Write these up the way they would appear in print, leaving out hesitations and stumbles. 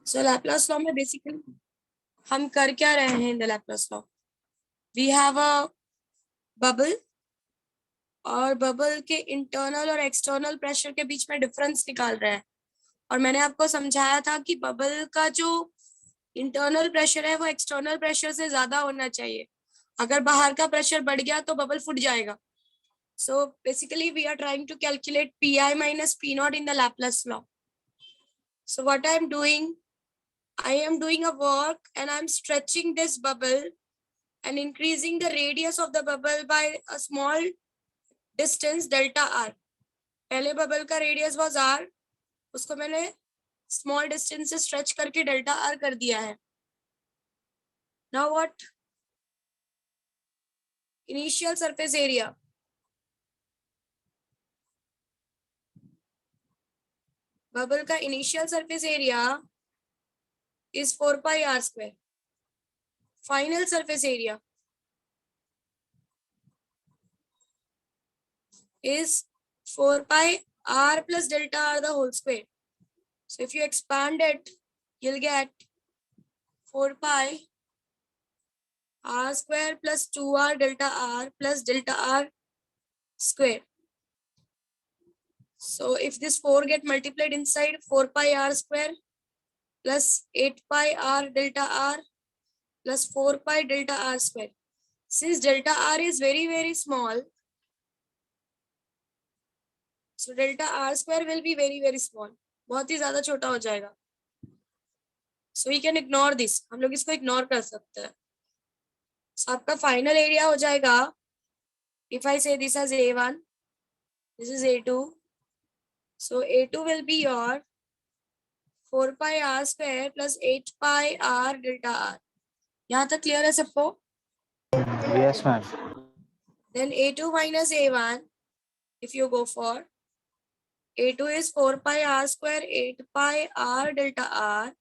सो Laplace law में basically हम कर क्या रहे हैं in the Laplace law? We have a bubble और बबल के इंटरनल और एक्सटर्नल प्रेशर के बीच में डिफरेंस निकाल रहे हैं। और मैंने आपको समझाया था कि बबल का जो इंटरनल प्रेशर है वो एक्सटर्नल प्रेशर से ज्यादा होना चाहिए। अगर बाहर का प्रेशर बढ़ गया तो बबल फूट जाएगा। So basically we are trying to calculate Pi minus P naught in the Laplace law. So what I am doing, I am doing a work and I am stretching this bubble and increasing the radius of the bubble by a small distance delta r. पहले bubble का radius was r, उसको मैंने small distance से stretch करके delta r कर दिया है. Now what? Initial surface area. Bubble का initial surface area is 4 pi r square. Final surface area is 4 pi r plus delta r the whole square. So if you expand it, you'll get 4 pi r square plus 2r delta r plus delta r square. So if this 4 get multiplied inside, 4 pi r square plus 8 pi r delta r plus 4 pi delta r square. Since delta r is very, very small, so delta r square will be very, very small. बहुत ही ज्यादा छोटा हो जाएगा. So we can ignore this. हम लोग इसको ignore कर सकते हैं. So आपका final area हो जाएगा. If I say this as A1, this is A2. So A2 will be your 4 pi r square plus 8 pi r delta r. यहाँ तक clear है सबको? Yes, ma'am. Then A2 minus A1, if you go for A2 is 4 pi r square 8 pi r delta r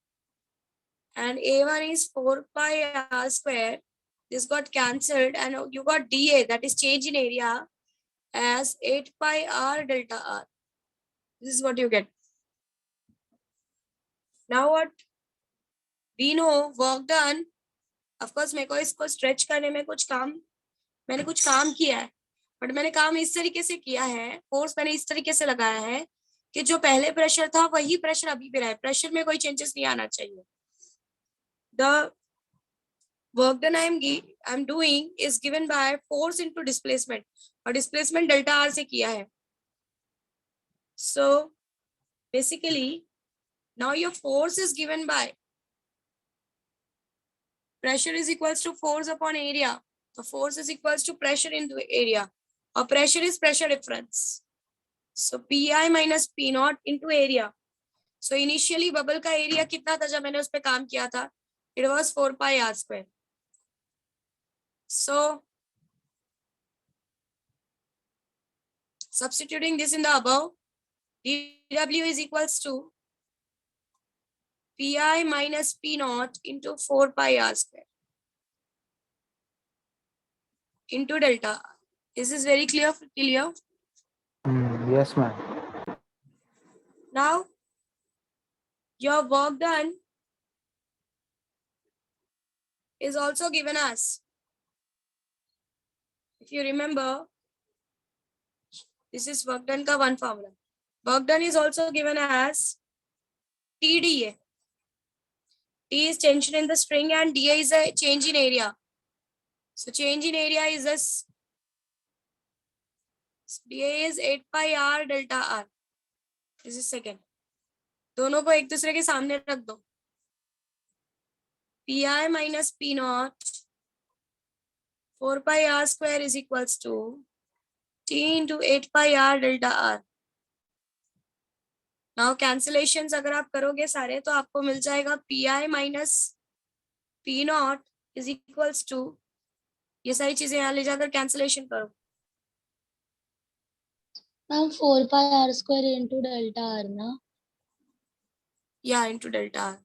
and A1 is 4 pi r square. This got cancelled and you got dA, that is change in area, as 8 pi r delta r. This is what you get. Now what? We know work done. Of course मेरे को इसको stretch करने में मैंने कुछ काम किया है, बट मैंने काम इस तरीके से किया है, फोर्स मैंने इस तरीके से लगाया है कि जो पहले प्रेशर था वही प्रेशर अभी भी रहा है. प्रेशर में कोई चेंजेस नहीं आना चाहिए. The work done I'm doing is given by force into displacement, और displacement delta r से किया है. So basically now your force is given by pressure is equals to force upon area. The force is equals to pressure into area, or pressure is pressure difference. So Pi minus P naught into area. So initially bubble का area कितना था जब मैंने उस पे काम किया था? It was 4 pi r square. So substituting this in the above, dW is equals to Pi minus P naught into 4 pi r square into delta r. This is very clear. Yes, ma'am. Now your work done is also given as, if you remember, this is work done ka one formula. Work done is also given as TDA. T is tension in the string and dA is a change in area. So change in area is this. dA is 8 pi r delta r. This is second. दोनों को एक दूसरे के सामने रख दो. Pi minus P naught 4 pi r square is equals to T into 8 pi r delta r. Now cancellations अगर आप करोगे सारे तो आपको मिल जाएगा Pi minus P naught is equals to, ये सारी चीजें यहाँ ले जाकर कैंसिलेशन करो. Ma'am, 4 pi r square into delta r, na? Yeah, into delta r.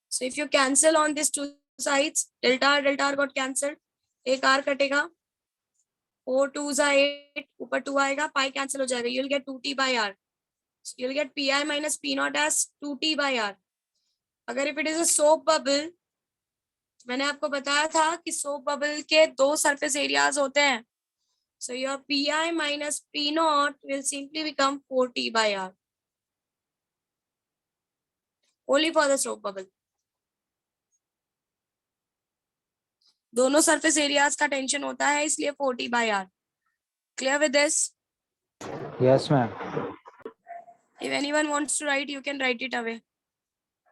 So if you cancel on these two sides, delta r got cancelled. एक r कटेगा. 4 2s are 8, ऊपर 2 आएगा, pi cancel हो जाएगा. You'll get 2t by r. So you'll get Pi minus P naught as 2T by R. अगर if it is a soap bubble, मैंने आपको बताया था कि soap bubble के दो surface areas होते हैं. So your Pi minus P naught will simply become 4T by R. Only for the soap bubble. दोनों surface areas का tension होता है, इसलिए 4T by R. Clear with this? Yes, ma'am. If anyone wants to write, you can write it away.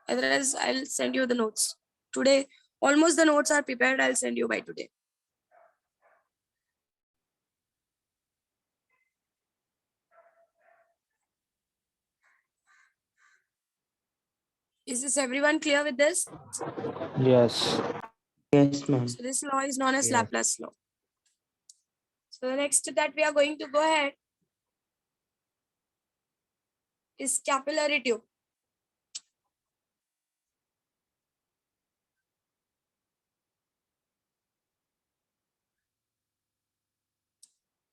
Otherwise, I'll send you the notes. Today, almost the notes are prepared. I'll send you by today. Is this everyone clear with this? Yes. Yes, ma'am. So this law is known as Yeah. Laplace law. So the next that we are going to go ahead is capillary tube.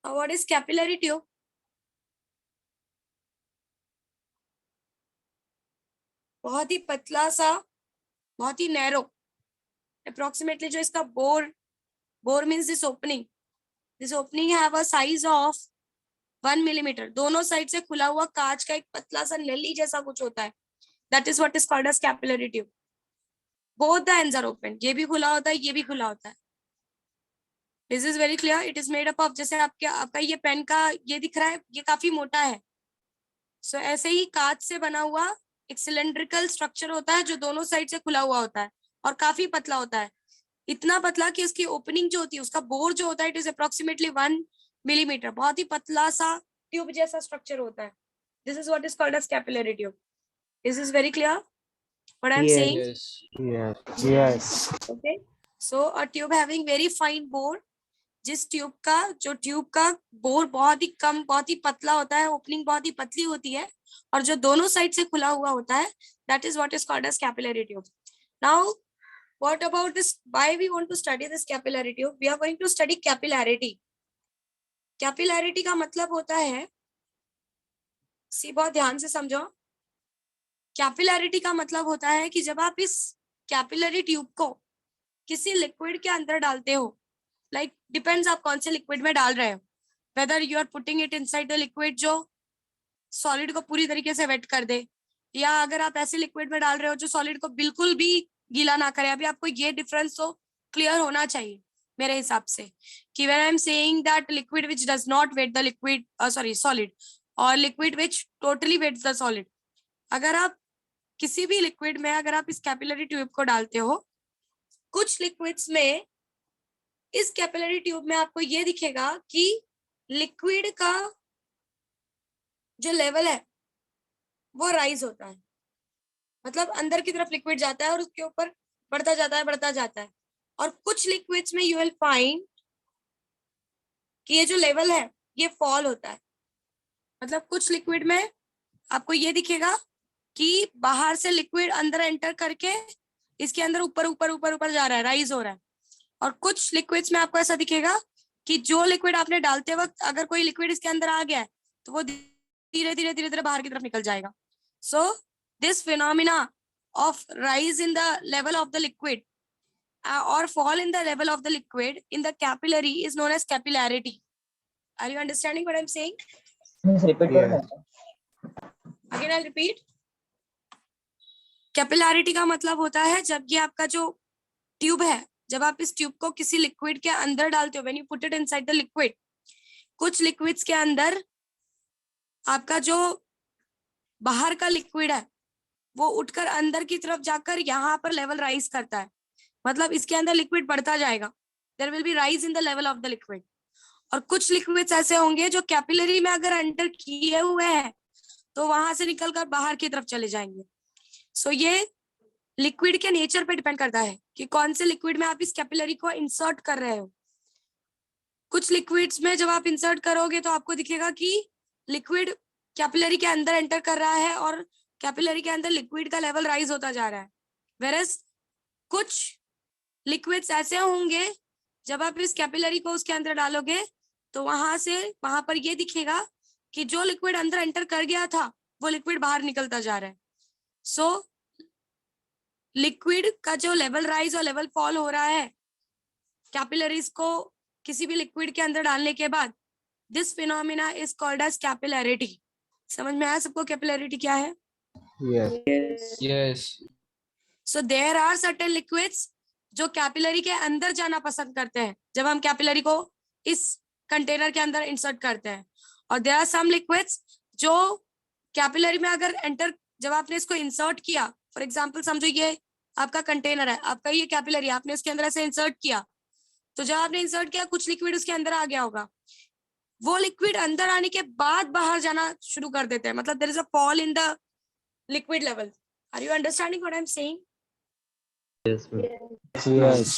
Now what is capillary tube? बहुत ही पतला सा, बहुत ही narrow, approximately जो इसका bore means this opening have a size of 1 millimeter. दोनों side से खुला हुआ कांच का एक पतला सा नली जैसा कुछ होता है. That is what is called as capillary tube. Both the ends are open. ये भी खुला होता है, ये भी खुला होता है. This is very clear. It is made up of, जैसे आपका ये पेन का ये दिख रहा है, ये काफी मोटा है. So ऐसे ही कांच से बना हुआ एक सिलेंड्रिकल स्ट्रक्चर होता है जो दोनों साइड से खुला हुआ होता है और काफी पतला होता है. इतना पतला कि उसकी ओपनिंग जो होती है, उसका बोर जो होता है, इट इज अप्रोक्सीमेटली 1 millimeter. बहुत ही पतला सा ट्यूब जैसा स्ट्रक्चर होता है. This is what is called as capillary tube. Is this very clear what I'm Yes. saying? Yes. Yes. Okay. So a tube having very fine bore, जिस tube का bore बहुत ही कम, बहुत ही पतला होता है, ओपनिंग बहुत ही पतली होती है और जो दोनों साइड से खुला हुआ होता है, that is what is called as capillary tube. Now what about this? Why we want to study this capillary tube? We are going to study capillarity. Capillarity का मतलब होता है, बहुत ध्यान से समझो. कैपिलैरिटी का मतलब होता है कि जब आप इस कैपिलरी ट्यूब को किसी लिक्विड के अंदर डालते हो, लाइक डिपेंड्स आप कौन से लिक्विड में डाल रहे हो, whether you are putting it inside the liquid जो सॉलिड को पूरी तरीके से वेट कर दे, या अगर आप ऐसे लिक्विड में डाल रहे हो जो सॉलिड को बिल्कुल भी गीला ना करे. अभी आपको ये डिफरेंस तो क्लियर होना चाहिए मेरे हिसाब से कि when I am saying that liquid which does not wet the liquid, solid, और liquid which totally wets the solid. अगर आप किसी भी लिक्विड में अगर आप इस कैपिलरी ट्यूब को डालते हो, कुछ लिक्विड्स में इस कैपिलरी ट्यूब में आपको ये दिखेगा कि लिक्विड का जो लेवल है वो राइज होता है, मतलब अंदर की तरफ लिक्विड जाता है और उसके ऊपर बढ़ता जाता है. और कुछ लिक्विड्स में यू विल फाइंड कि ये जो लेवल है ये फॉल होता है. मतलब कुछ लिक्विड में आपको ये दिखेगा कि बाहर से लिक्विड अंदर एंटर करके इसके अंदर ऊपर जा रहा है, राइज हो रहा है. और कुछ लिक्विड्स में आपको ऐसा दिखेगा कि जो लिक्विड आपने डालते वक्त अगर कोई लिक्विड इसके अंदर आ गया है तो वो धीरे धीरे बाहर की तरफ निकल जाएगा. सो this phenomena of rise in the level of the liquid or fall in the level of the liquid in the capillary is known as capillarity. Are you understanding what I'm saying? Yes. Again I'll repeat. Capillarity का मतलब होता है जब ये आपका जो tube है, जब आप इस ट्यूब को किसी लिक्विड के अंदर डालते हो, when you put it inside the liquid, कुछ लिक्विड्स के अंदर आपका जो बाहर का लिक्विड है वो उठकर अंदर की तरफ जाकर यहाँ पर लेवल राइज करता है. मतलब इसके अंदर लिक्विड बढ़ता जाएगा, there will be rise in the level of the liquid. और कुछ लिक्विड्स ऐसे होंगे जो कैपिलरी में अगर एंटर किए हुए हैं तो वहां से निकलकर बाहर की तरफ चले जाएंगे. सो ये लिक्विड के नेचर पे डिपेंड करता है कि कौन से लिक्विड में आप इस कैपिलरी को इंसर्ट कर रहे हो. कुछ लिक्विड्स में जब आप इंसर्ट करोगे तो आपको दिखेगा कि लिक्विड कैपिलरी के अंदर एंटर कर रहा है और कैपिलरी के अंदर लिक्विड का लेवल राइज होता जा रहा है. वेरएज कुछ लिक्विड्स ऐसे होंगे जब आप इस कैपिलरी को उसके अंदर डालोगे तो वहां पर ये दिखेगा कि जो लिक्विड अंदर एंटर कर गया था वो लिक्विड बाहर निकलता जा रहा है. सो लिक्विड का जो लेवल राइज और लेवल फॉल हो रहा है कैपिलरीज को किसी भी लिक्विड के अंदर डालने के बाद, this phenomena is called as capillarity. समझ में आया सबको कैपिलैरिटी क्या है? Yes. So there are certain liquids जो कैपिलरी के अंदर जाना पसंद करते हैं जब हम कैपिलरी को इस कंटेनर के अंदर इंसर्ट करते हैं, और देयर आर सम लिक्विड्स जो कैपिलरी में अगर एंटर, जब आपने इसको इंसर्ट किया, फॉर एग्जांपल समझो ये आपका कंटेनर है, आपका ये कैपिलरी, आपने उसके अंदर ऐसे इंसर्ट किया, तो जब आपने इंसर्ट किया कुछ लिक्विड उसके अंदर आ गया होगा, वो लिक्विड अंदर आने के बाद बाहर जाना शुरू कर देते हैं, मतलब there is a fall in the liquid level. Are you understanding what I am saying? Yes.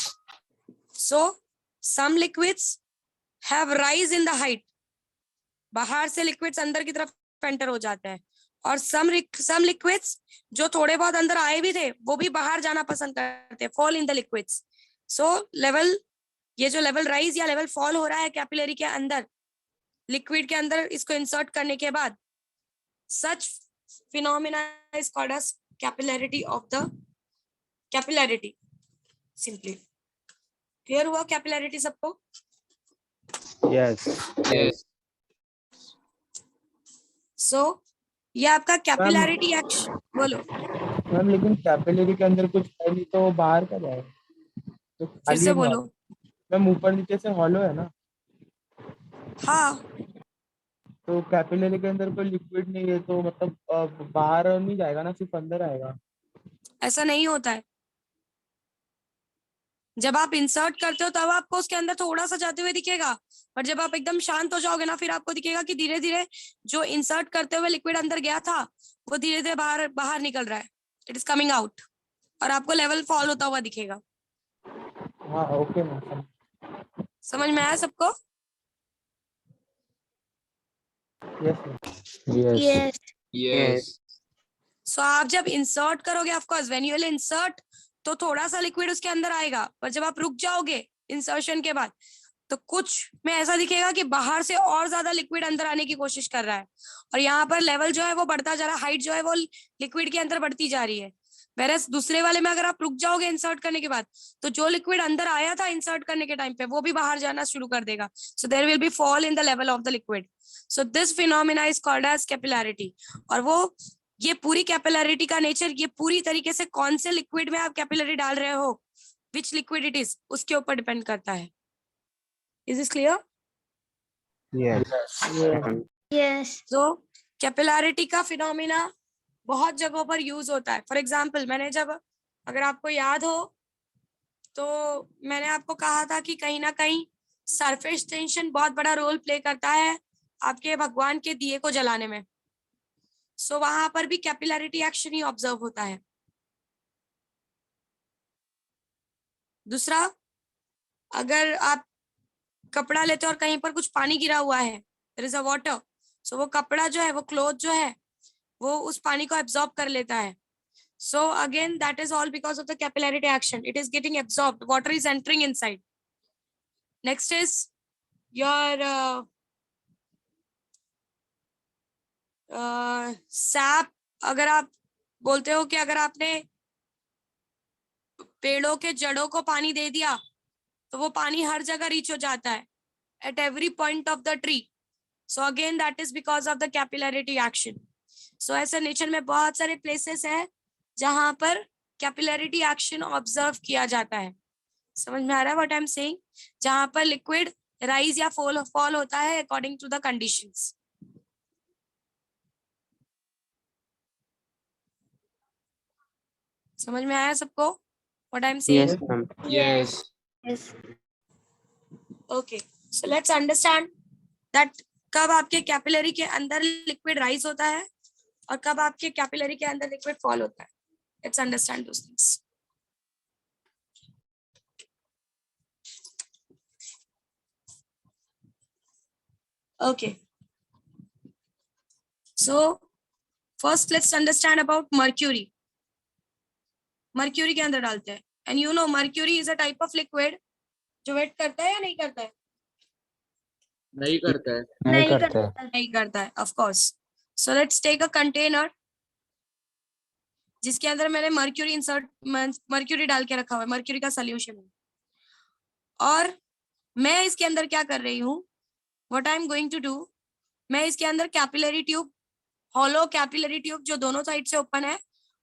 So some liquids have rise in the height. बाहर से लिक्विड्स अंदर की तरफ एंटर हो जाते हैं, और some liquids जो थोड़े बहुत अंदर आए भी थे वो भी बाहर जाना पसंद करते हैं, fall in the liquids. So level, ये जो लेवल राइज या लेवल फॉल हो रहा है कैपिलरी के अंदर, लिक्विड के अंदर इसको इंसर्ट करने के बाद, such phenomena is called as capillarity of the capillarity. Simply clear हुआ कैपिलैरिटी सबको? Yes. Yes. सो ये आपका कैपिलैरिटी एक्शन. बोलो. मैम लेकिन कैपिलरी के अंदर कुछ है नहीं तो बाहर का जाएगा, तो फिर खाली से है बोलो. मैम, ऊपर नीचे से हॉलो है ना, हाँ, तो कैपिलरी के अंदर कोई लिक्विड नहीं है तो मतलब बाहर नहीं जाएगा ना, सिर्फ अंदर आएगा. ऐसा नहीं होता है. जब आप इंसर्ट करते हो तब आपको उसके अंदर थोड़ा सा जाते हुए दिखेगा, पर जब आप एकदम शांत हो जाओगे ना, फिर आपको दिखेगा कि धीरे धीरे जो इंसर्ट करते हुए लिक्विड अंदर गया था वो धीरे धीरे बाहर बाहर निकल रहा है. इट इज कमिंग आउट, और आपको लेवल फॉल होता हुआ दिखेगा. हाँ ओके मैम. समझ में आया सबको? Yes Yes. Yes. सो आप जब इंसर्ट करोगे, of course when you will insert, तो थोड़ा सा लिक्विड उसके अंदर आएगा, पर जब आप रुक जाओगे इंसर्शन के बाद, तो कुछ में ऐसा दिखेगा कि बाहर से और ज्यादा लिक्विड अंदर आने की कोशिश कर रहा है, और यहाँ पर लेवल जो है वो बढ़ता जा रहा है, हाइट जो है वो लिक्विड के अंदर बढ़ती जा रही है. वेरएस दूसरे वाले में अगर आप रुक जाओगे इंसर्ट करने के बाद, तो जो लिक्विड अंदर आया था इंसर्ट करने के टाइम पे वो भी बाहर जाना शुरू कर देगा. So there will be fall in the level of the liquid. So this phenomena is called as capillarity. और वो ये पूरी कैपिलैरिटी का नेचर, ये पूरी तरीके से कौन से लिक्विड में आप कैपिलरी डाल रहे हो, विच लिक्विड इट इज, उसके ऊपर डिपेंड करता है. Is this clear? Yes. Yes. तो कैपिलैरिटी का फिनोमिना बहुत जगहों पर यूज होता है. फॉर एग्जाम्पल मैंने जब, अगर आपको याद हो तो मैंने आपको कहा था कि कहीं ना कहीं सरफेस टेंशन बहुत बड़ा रोल प्ले करता है आपके भगवान के दिए को जलाने में. सो वहां पर भी कैपिलैरिटी एक्शन ही ऑब्जर्व होता है. दूसरा, अगर आप कपड़ा लेते हो और कहीं पर कुछ पानी गिरा हुआ है, देयर इज अ वाटर, सो वो कपड़ा जो है, वो क्लॉथ जो है, वो उस पानी को एब्जॉर्ब कर लेता है. सो again that is all because of the capillarity action. It is getting absorbed, water is entering inside. Next is your SAP. अगर आप बोलते हो कि अगर आपने पेड़ों के जड़ों को पानी दे दिया तो वो पानी हर जगह रीच हो जाता है, at every point of the tree. So again that is because of the capillarity action. So ऐसे नेचर में बहुत सारे प्लेसेस है जहां पर कैपिलैरिटी एक्शन ऑब्जर्व किया जाता है. समझ में आ रहा है व्हाट आई एम सेइंग? जहां पर लिक्विड राइज या फॉल होता है अकॉर्डिंग टू द कंडीशंस. समझ में आया सबको what I am saying? Yes. Yes. Okay, so let's understand that कब आपके कैपिलरी के अंदर लिक्विड राइज होता है और कब आपके कैपिलरी के अंदर लिक्विड फॉल होता है. Let's understand those things. Okay, so first let's understand about mercury. Mercury के अंदर डालते हैं, and you know mercury is a type of liquid जो वेट करता है या नहीं करता है? नहीं करता है. नहीं करते. नहीं करता है, of course. So let's take a container जिसके अंदर मैंने मर्क्यूरी डाल के रखा हुआ है, मर्क्यूरी का सोल्यूशन है। और मैं इसके अंदर क्या कर रही हूँ, what I am going to do, मैं इसके अंदर capillary tube, hollow capillary tube जो दोनों साइड से ओपन है,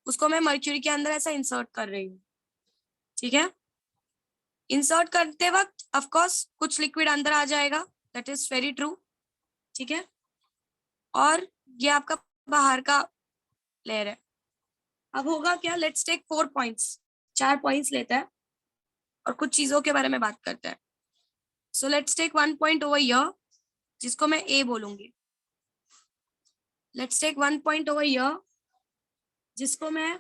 उसको मैं मर्क्यूरी के अंदर ऐसा इंसर्ट कर रही हूँ। ठीक है, इंसर्ट करते वक्त ऑफ कोर्स कुछ लिक्विड अंदर आ जाएगा, दैट इज वेरी ट्रू। ठीक है, और ये आपका बाहर का लेयर है। अब होगा क्या, लेट्स टेक 4 पॉइंट्स, 4 पॉइंट्स लेता है और कुछ चीजों के बारे में बात करता है। So let's take 1 point over here जिसको मैं ए बोलूंगी। Let's take 1 point over here जिसको मैं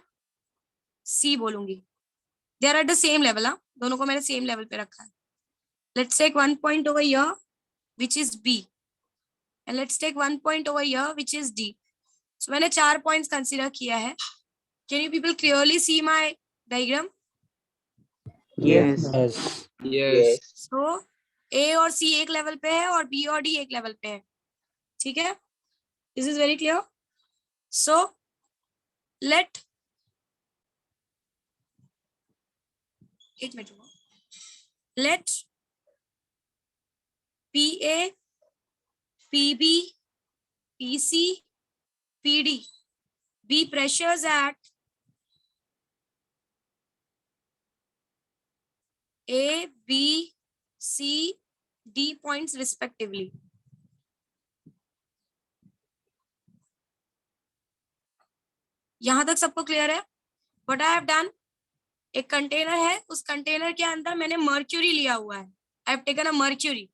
सी बोलूंगी। They are at the same level, हाँ, दोनों को मैंने सेम लेवल पे रखा है। Let's take 1 point over here which is B and let's take 1 point over here which is D. So मैंने 4 पॉइंट्स कंसीडर किया है। Can you people clearly see my diagram? Yes. Yes. सो ए और सी एक level पे है और बी और D एक लेवल पे है। ठीक है, this is very clear. So let, एक minute, let P A, P B, P C, P D be pressures at A, B, C, D points respectively. यहां तक सबको क्लियर है? What I have done, एक कंटेनर है, उस container के अंदर मैंने मर्क्यूरी लिया हुआ है, I have taken a mercury,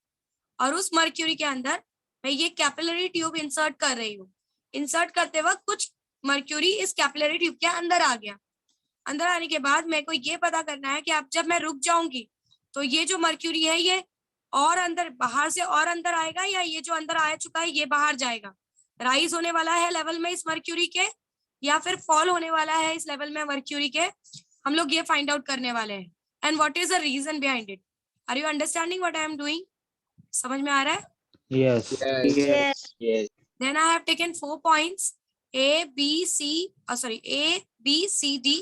और उस मर्क्यूरी के अंदर मैं ये कैपिलरी ट्यूब इंसर्ट कर रही हूँ। इंसर्ट करते वक्त कुछ मर्क्यूरी इस कैपिलरी ट्यूब के अंदर आ गया। अंदर आने के बाद मेरे को ये पता करना है कि अब जब मैं रुक जाऊंगी तो ये जो मर्क्यूरी है ये और अंदर, बाहर से और अंदर आएगा, या ये जो अंदर आ चुका है ये बाहर जाएगा, राइज होने वाला है लेवल में इस मर्क्यूरी के, या फिर फॉल होने वाला है इस लेवल में मर्क्यूरी के, हम लोग ये फाइंड आउट करने वाले हैं। And what is the reason behind it? Are you understanding what I am doing? समझ में आ रहा है? Yes. Yes. Then I have taken 4 points A, B, C, sorry, A, B, C, D,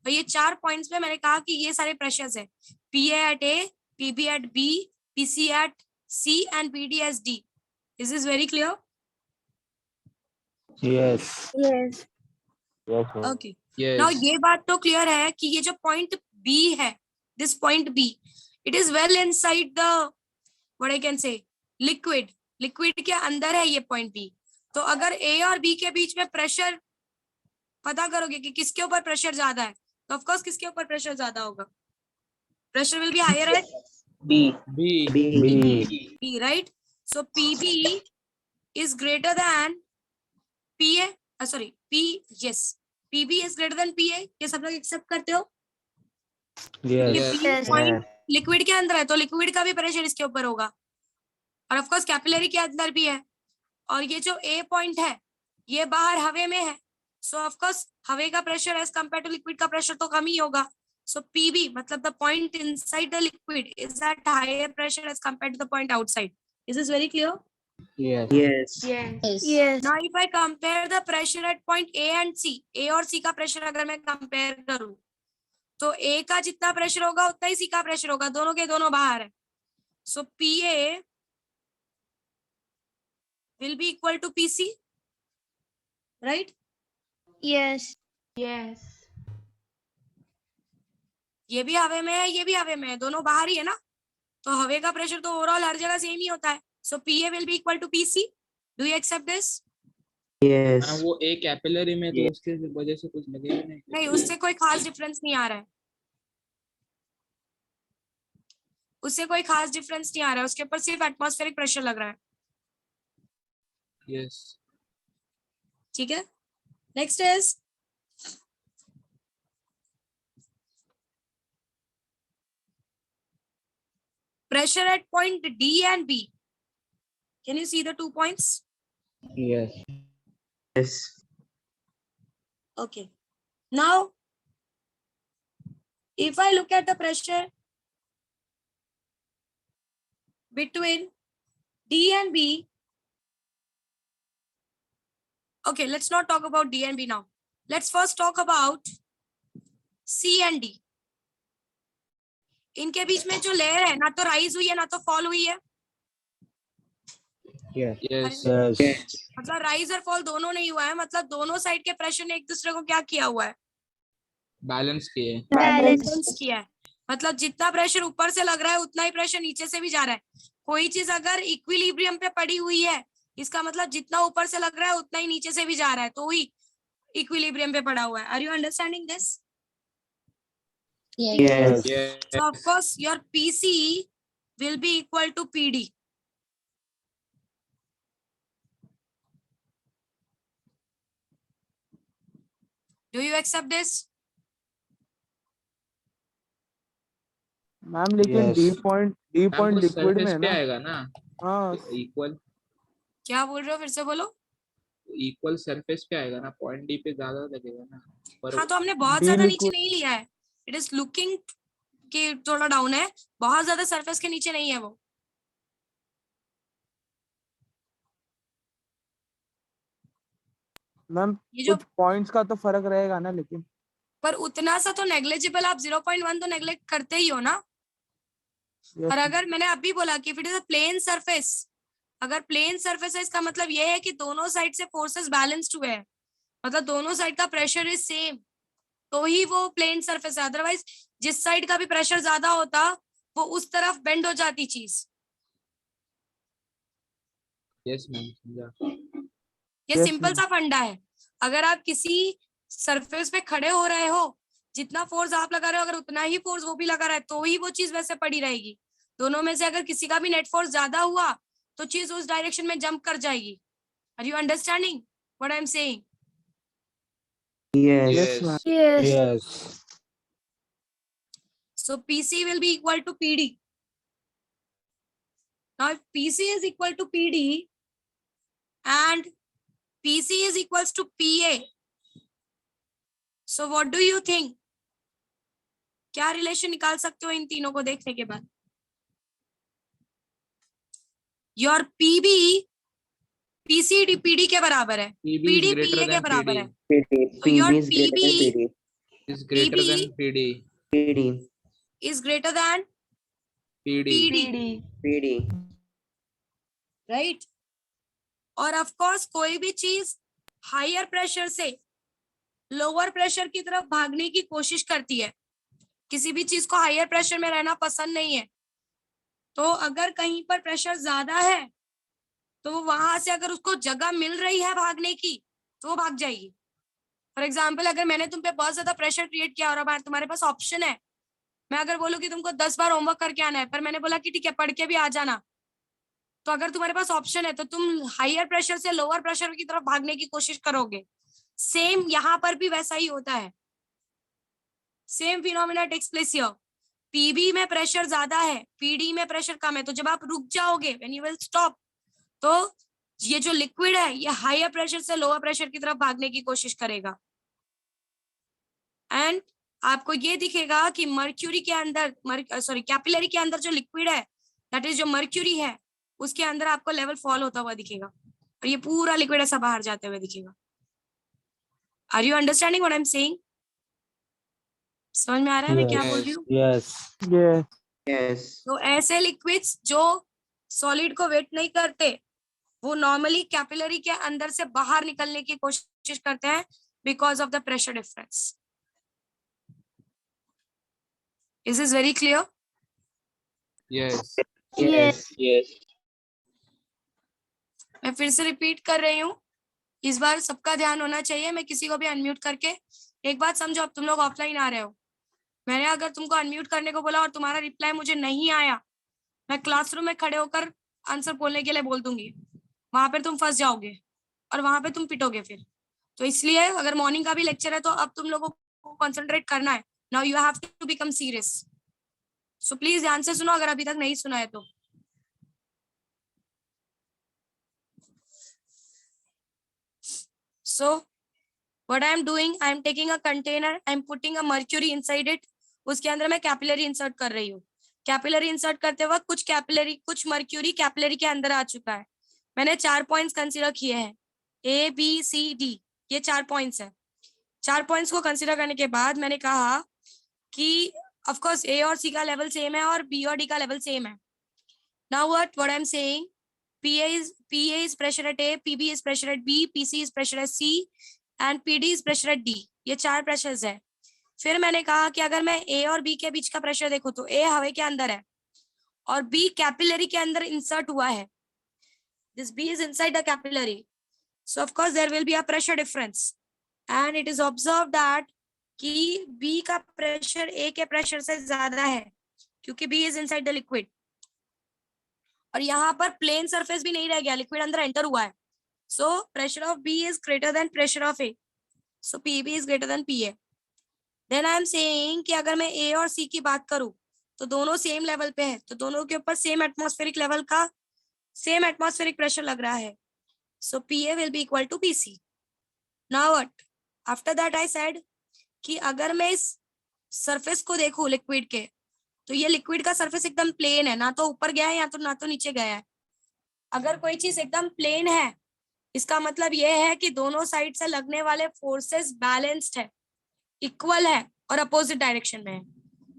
और ये 4 points में मैंने कहा कि ये सारे प्रेशर्स है, PA at A, PB at B, PC at C and PD as D. Is this very clear? Yes. Yes. Yes, ma'am. Okay. Now ये बात तो क्लियर है कि ये जो पॉइंट B है, this point B, it is well inside the, what I can say, liquid. Liquid के अंदर है ये पॉइंट B। तो अगर A और B के बीच में प्रेशर पता करोगे कि किसके ऊपर प्रेशर ज्यादा है, तो ऑफ कोर्स किसके ऊपर प्रेशर ज्यादा होगा? Pressure will be higher at B. B, right? So PB is greater than PA, sorry, yes, PB is greater than PA। ये सब लोग एक्सेप्ट करते हो? Yes. B पॉइंट लिक्विड के अंदर है तो लिक्विड का भी प्रेशर इसके ऊपर होगा, और ऑफ कोर्स कैपिलरी के अंदर भी है। और ये जो A पॉइंट है ये बाहर हवे में है, सो ऑफ कोर्स हवे का pressure as compare to liquid का प्रेशर तो कम ही होगा। सो PB मतलब the point inside the liquid is at higher pressure as compare to the point outside. Is this very clear? Yes. Yes. Now if I compare the pressure at point A and C, A और C का pressure अगर मैं compare करूं तो A का जितना pressure होगा उतना ही C का प्रेशर होगा, दोनों के दोनों बाहर है। So PA will be equal to PC, right? Yes. ये भी हवे में है, ये भी हवे में है, दोनों बाहर ही है ना, तो हवे का प्रेशर तो ओवरऑल हर जगह सेम ही होता है। So PA will be equal to PC. Do you accept this? Yes. वो एक कैपिलरी में तो उसके वजह से कुछ लगेगा नहीं। नहीं, उससे कोई खास डिफरेंस नहीं आ रहा है, उससे कोई खास डिफरेंस नहीं आ रहा है, उसके ऊपर सिर्फ एटमॉस्फेरिक प्रेशर लग रहा है। यस। ठीक है, next is pressure at point D and B. Can you see the 2 points? Yes. Yes. Okay. Now, if I look at the pressure between D and B, Okay, let's not talk about D and B now. Let's first talk about C and D. इनके बीच में जो layer है ना तो rise हुई है ना तो फॉल हुई है. Yes. Yes. Yes. मतलब राइज और फॉल दोनों नहीं हुआ है, मतलब दोनों साइड के प्रेशर ने एक दूसरे को क्या किया हुआ है, बैलेंस किए. बैलेंस किया है. मतलब जितना प्रेशर ऊपर से लग रहा है उतना ही प्रेशर नीचे से भी जा रहा है. कोई चीज अगर इक्विलिब्रियम पे पड़ी हुई है इसका मतलब जितना ऊपर से लग रहा है उतना ही नीचे से भी जा रहा है, तो ही इक्विलिब्रियम पे पड़ा हुआ है. Are you understanding this? Yes. Yes. So of course your PC will be equal to PD. Do you accept this? Ma'am लेकिन Yes. D point liquid surface में है पे ना. आएगा ना हाँ इक्वल. क्या बोल रहे हो, फिर से बोलो. इक्वल सरफेस पे आएगा ना, पॉइंट डी पे ज्यादा लगेगा ना. पर हाँ तो हमने बहुत D ज्यादा नीचे liquid- नहीं लिया है. इट इज लुकिंग कि थोड़ा डाउन है, बहुत ज्यादा सरफेस के नीचे नहीं है वो. मैम ये जो कुछ पॉइंट्स का तो फर्क रहेगा ना लेकिन. पर उतना सा तो नेग्लेजिबल, आप 0.1 तो नेग्लेक्ट करते ही हो ना. Yes, और अगर मैंने अभी बोला कि if it is a plane surface, अगर प्लेन सरफेस है इसका मतलब ये है कि दोनों साइड से फोर्सेस बैलेंस्ड हुए हैं, मतलब दोनों साइड का प्रेशर इज सेम, तो ही वो प्लेन सरफेस है. अदरवाइज जिस साइड का भी प्रेशर ज्यादा होता वो उस तरफ बेंड हो जाती चीज. यस मैम समझा. ये Yes, सिंपल सा फंडा है. अगर आप किसी सरफेस पे खड़े हो रहे हो, जितना फोर्स आप लगा रहे हो अगर उतना ही फोर्स वो भी लगा रहा है तो ही वो चीज वैसे पड़ी रहेगी. दोनों में से अगर किसी का भी नेट फोर्स ज्यादा हुआ तो चीज उस डायरेक्शन में जंप कर जाएगी. Are you understanding what I am saying? Yes. yes, ma'am. Yes. So PC will be equal to PD. Now if PC is equal to PD and PC is equals to PA, so what do you think? क्या relation निकाल सकते हो इन तीनों को देखने के बाद? Your PB PCD PD के बराबर है, PB is PD greater PA के than बराबर है. PD. So your PB Is greater PB than PD. is greater than PD. Right? और ऑफ कोर्स कोई भी चीज हायर प्रेशर से लोअर प्रेशर की तरफ भागने की कोशिश करती है. किसी भी चीज को हायर प्रेशर में रहना पसंद नहीं है, तो अगर कहीं पर प्रेशर ज्यादा है तो वो वहां से अगर उसको जगह मिल रही है भागने की तो वो भाग जाएगी. फॉर एग्जाम्पल अगर मैंने तुम पे बहुत ज्यादा प्रेशर क्रिएट किया और अब तुम्हारे पास ऑप्शन है, मैं अगर बोलूँ कि तुमको 10 बार होमवर्क करके आना है, पर मैंने बोला कि ठीक है पढ़ के भी आ जाना, तो अगर तुम्हारे पास ऑप्शन है तो तुम हायर प्रेशर से लोअर प्रेशर की तरफ भागने की कोशिश करोगे. सेम यहाँ पर भी वैसा ही होता है. Same phenomena takes place here. PB में प्रेशर ज्यादा है, पीडी में प्रेशर कम है, तो जब आप रुक जाओगे व्हेन यू विल स्टॉप, तो ये जो लिक्विड है ये हायर प्रेशर से लोअर प्रेशर की तरफ भागने की कोशिश करेगा. एंड आपको ये दिखेगा कि मर्क्यूरी के अंदर कैपिलरी के अंदर जो लिक्विड है दैट इज जो मर्क्यूरी है उसके अंदर आपको लेवल फॉल होता हुआ दिखेगा और ये पूरा लिक्विड ऐसा बाहर जाते हुए दिखेगा. Are you understanding what I am saying? समझ में आ रहा है मैं क्या बोल रही हूँ? Yes. yes. तो ऐसे लिक्विड्स जो सॉलिड को वेट नहीं करते वो नॉर्मली कैपिलरी के अंदर से बाहर निकलने की कोशिश करते हैं because of the pressure difference. Is this very clear? Yes. मैं फिर से रिपीट कर रही हूँ, इस बार सबका ध्यान होना चाहिए. मैं किसी को भी अनम्यूट करके एक बात समझो, अब तुम लोग ऑफलाइन आ रहे हो, मैंने अगर तुमको अनम्यूट करने को बोला और तुम्हारा रिप्लाई मुझे नहीं आया, मैं क्लासरूम में खड़े होकर आंसर बोलने के लिए बोल दूंगी, वहां पर तुम फंस जाओगे और वहां पे तुम पिटोगे फिर. तो इसलिए अगर मॉर्निंग का भी लेक्चर है तो अब तुम लोगों को कंसंट्रेट करना है. Now you have to become serious. So please ध्यान से सुनो अगर अभी तक नहीं सुना है तो. So what I am doing, I am taking a container, I am putting a mercury inside it. उसके अंदर मैं कैपिलरी इंसर्ट कर रही हूँ. कैपिलरी इंसर्ट करते वक्त कुछ मर्क्यूरी कैपिलरी के अंदर आ चुका है. मैंने 4 पॉइंट्स कंसीडर किए हैं. A B C D, ये 4 पॉइंट्स है। 4 पॉइंट्स को कंसिडर करने के बाद मैंने कहा कि ऑफ कोर्स A और C का लेवल सेम है और B और D का लेवल सेम है। Now what I am saying, PA is pressure at A, PB is pressure at B, PC is pressure at C and PD is pressure at D। ये 4 pressures है। फिर मैंने कहा कि अगर मैं A और B के बीच का प्रेशर देखूं तो A हवा के अंदर है और B कैपिलरी के अंदर इंसर्ट हुआ है। This B is inside the capillary, so of course there will be a pressure difference and it is observed that कि B का प्रेशर A के प्रेशर से ज्यादा है क्योंकि B is inside the liquid। और यहाँ पर प्लेन सरफेस भी नहीं रह गया, लिक्विड अंदर एंटर हुआ है। So pressure of B is greater than pressure of A, so PB is greater than PA। Then I am saying कि अगर मैं A और C की बात करूं तो दोनों सेम लेवल पे है, तो दोनों के ऊपर सेम एटमॉस्फेरिक लेवल का सेम एटमॉस्फेरिक प्रेशर लग रहा है। So PA will be equal to PC। Now what, after that I said कि अगर मैं इस सरफेस को देखूं लिक्विड के, तो ये लिक्विड का सरफेस एकदम प्लेन है, ना तो ऊपर गया है या तो ना तो नीचे गया है। अगर कोई चीज एकदम प्लेन है, इसका मतलब ये है कि दोनों साइड से लगने वाले फोर्सेस बैलेंस्ड है, इक्वल है और अपोजिट डायरेक्शन में है।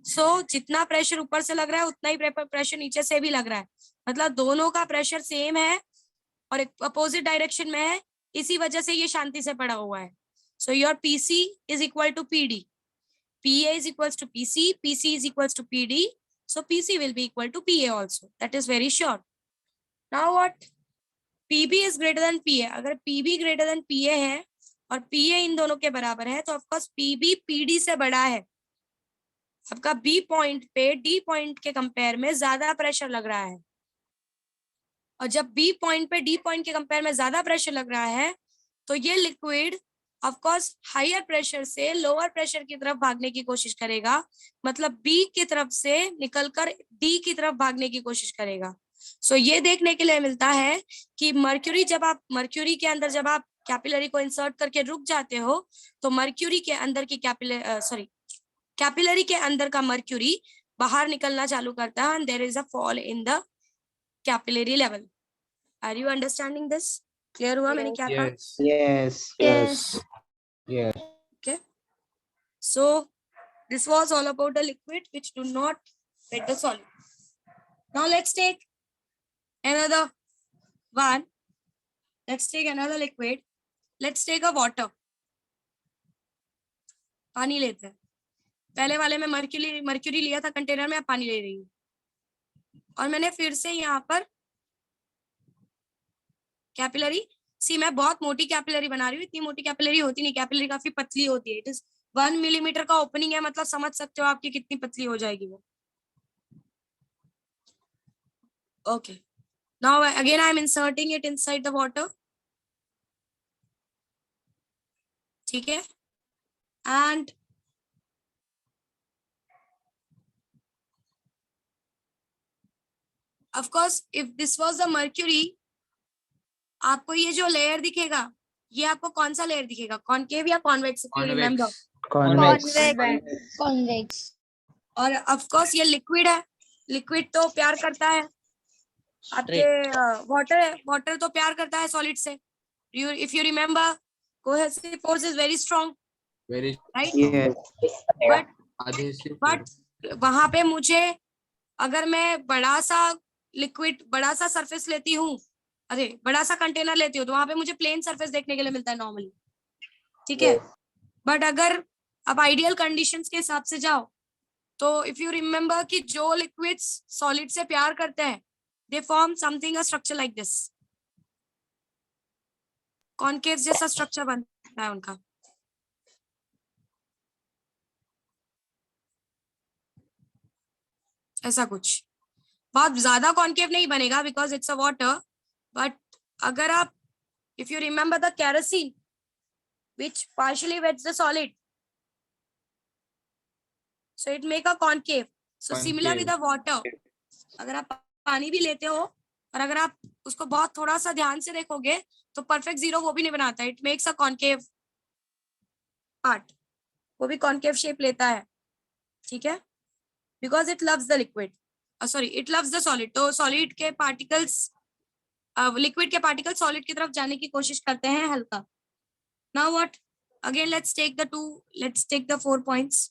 सो जितना प्रेशर ऊपर से लग रहा है उतना ही प्रेशर नीचे से भी लग रहा है, मतलब दोनों का प्रेशर सेम है और अपोजिट डायरेक्शन में है, इसी वजह से ये शांति से पड़ा हुआ है। So your PC is equal to PD, PA is equals to PC, PC is equals to PD, so PC will be equal to PA also, that is very sure। Now what, PB is greater than PA, अगर PB greater than PA है और PA इन दोनों के बराबर है तो of course PB PD से बड़ा है। आपका B पॉइंट पे D पॉइंट के कंपेयर में ज्यादा प्रेशर लग रहा है, और जब B पॉइंट पे D पॉइंट के कंपेयर में ज्यादा प्रेशर लग रहा है तो ये liquid of course higher pressure से लोअर प्रेशर की तरफ भागने की कोशिश करेगा, मतलब B की तरफ से निकलकर D की तरफ भागने की कोशिश करेगा। सो ये देखने के लिए मिलता है कि मर्क्यूरी के अंदर जब आप कैपिलरी को इंसर्ट करके रुक जाते हो तो मर्क्यूरी के अंदर की कैपिलरी के अंदर का मर्क्यूरी बाहर निकलना चालू करता है, and there is a fall in the capillary level. Are you understanding this? Clear हुआ मैंने क्या कहा? Yes. Yes. Yes. Okay, so this was all about the liquid which do not get the solid. Now let's take another one. Let's take another liquid. Let's take a water. पानी लेते हैं। पहले वाले में मर्क्यूरी लिया था container में, अब पानी ले रही हूँ और मैंने फिर से यहाँ पर कैपिलरी, मैं बहुत मोटी कैपिलरी बना रही हूँ, इतनी मोटी कैपिलरी होती नहीं, कैपिलरी काफी पतली होती है। इट इज 1 मिलीमीटर का ओपनिंग है, मतलब समझ सकते हो आपकी कितनी पतली हो जाएगी वो। Okay, now again I am inserting it inside the water, ठीक है, and of course if this was the mercury, आपको ये जो लेयर दिखेगा, ये आपको कौन सा लेयर दिखेगा, कॉनकेव या convex? If you remember, convex. और ऑफ कोर्स ये लिक्विड है, लिक्विड तो प्यार करता है आपके वाटर तो प्यार करता है सॉलिड से। If you remember, cohesive force is very strong, Very right? Yes. But वहां पे मुझे, अगर मैं बड़ा सा लिक्विड, बड़ा सा सरफेस लेती हूँ, अरे बड़ा सा कंटेनर लेती हूँ, तो वहां पे मुझे प्लेन सरफेस देखने के लिए मिलता है नॉर्मली, ठीक है। बट अगर अब आइडियल कंडीशंस के हिसाब से जाओ तो इफ यू रिमेंबर कि जो लिक्विड्स सॉलिड से प्यार करते हैं, they form something a structure like this, concave जैसा स्ट्रक्चर बनता है उनका। ऐसा कुछ बहुत ज्यादा कॉनकेव नहीं बनेगा because it's a water, but अगर आप, if you remember the kerosene which partially wets the solid, so it make a concave, so similar with the water, अगर आप पानी भी लेते हो और अगर आप उसको बहुत थोड़ा सा ध्यान से देखोगे तो परफेक्ट जीरो वो भी नहीं बनाता, it makes a concave part, वो भी कॉनकेव शेप लेता है, ठीक है, because it loves the liquid, sorry it loves the solid. तो सॉलिड के पार्टिकल्स लिक्विड के पार्टिकल सॉलिड की तरफ जाने की कोशिश करते हैं हल्का. Now what, again let's take the 4 points.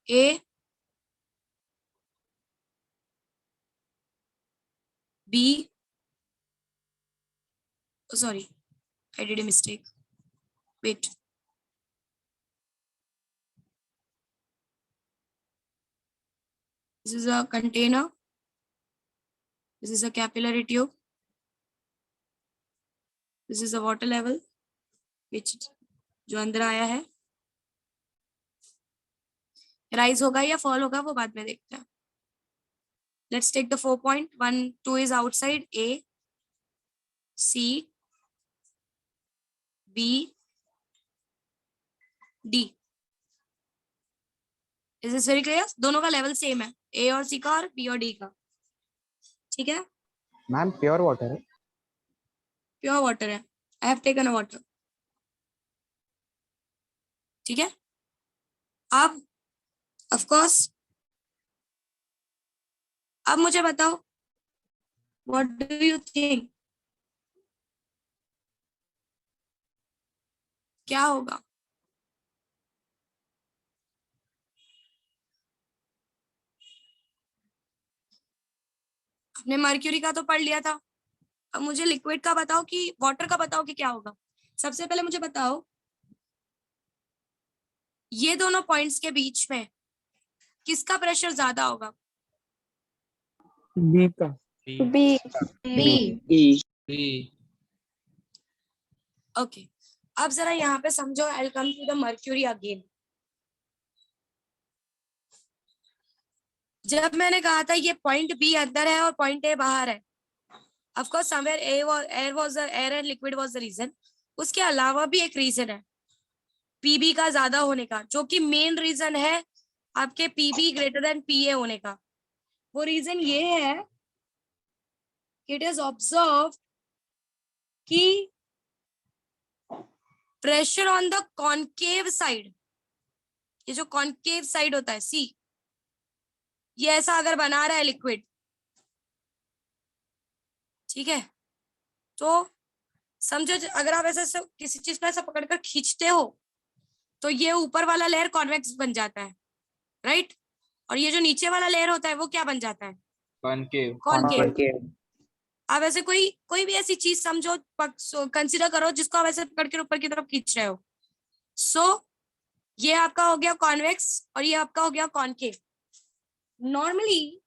A, B, oh sorry, I did a mistake. Wait. This is a container. This is a capillary tube. This is a water level, which जो अंदर आया है. Rise होगा या fall होगा वो बाद में देखते हैं. Let's take the 4 point. 1, 2 is outside. A, C, B, D. Is this very clear? दोनों का लेवल सेम है, A और C का और B और D का. ठीक है, मैम प्योर वाटर है. प्योर वाटर है. I have taken a water. ठीक है, अब ऑफ कोर्स अब मुझे बताओ, व्हाट डू यू थिंक, क्या होगा? आपने मर्क्यूरी का तो पढ़ लिया था, अब मुझे लिक्विड का बताओ कि वाटर का बताओ कि क्या होगा. सबसे पहले मुझे बताओ, ये दोनों पॉइंट्स के बीच में किसका प्रेशर ज्यादा होगा? बी का. B. ओके, अब जरा यहाँ पे समझो. I will come to the mercury again. जब मैंने कहा था ये पॉइंट बी अंदर है और पॉइंट ए बाहर है, of course somewhere air and liquid was the reason. उसके अलावा भी एक रीजन है पीबी का ज्यादा होने का, जो कि मेन रीजन है आपके पीबी ग्रेटर देन पीए होने का. वो रीजन ये है, इट इज ऑब्जर्व कि pressure on the concave side, ये जो कॉनकेव साइड होता है सी, ये ऐसा अगर बना रहा है लिक्विड, ठीक है, तो समझो अगर आप ऐसा किसी चीज को ऐसा पकड़कर खींचते हो तो ये ऊपर वाला लेयर कॉन्वेक्स बन जाता है, राइट? और ये जो नीचे वाला लेयर होता है वो क्या बन जाता है? कॉनकेव. कॉनकेव. आप ऐसे कोई भी ऐसी चीज समझो, कंसीडर करो जिसको आप ऐसे पकड़ के ऊपर की तरफ खींच रहे हो. सो ये आपका हो गया कॉन्वेक्स और ये आपका हो गया कॉनकेव. नॉर्मली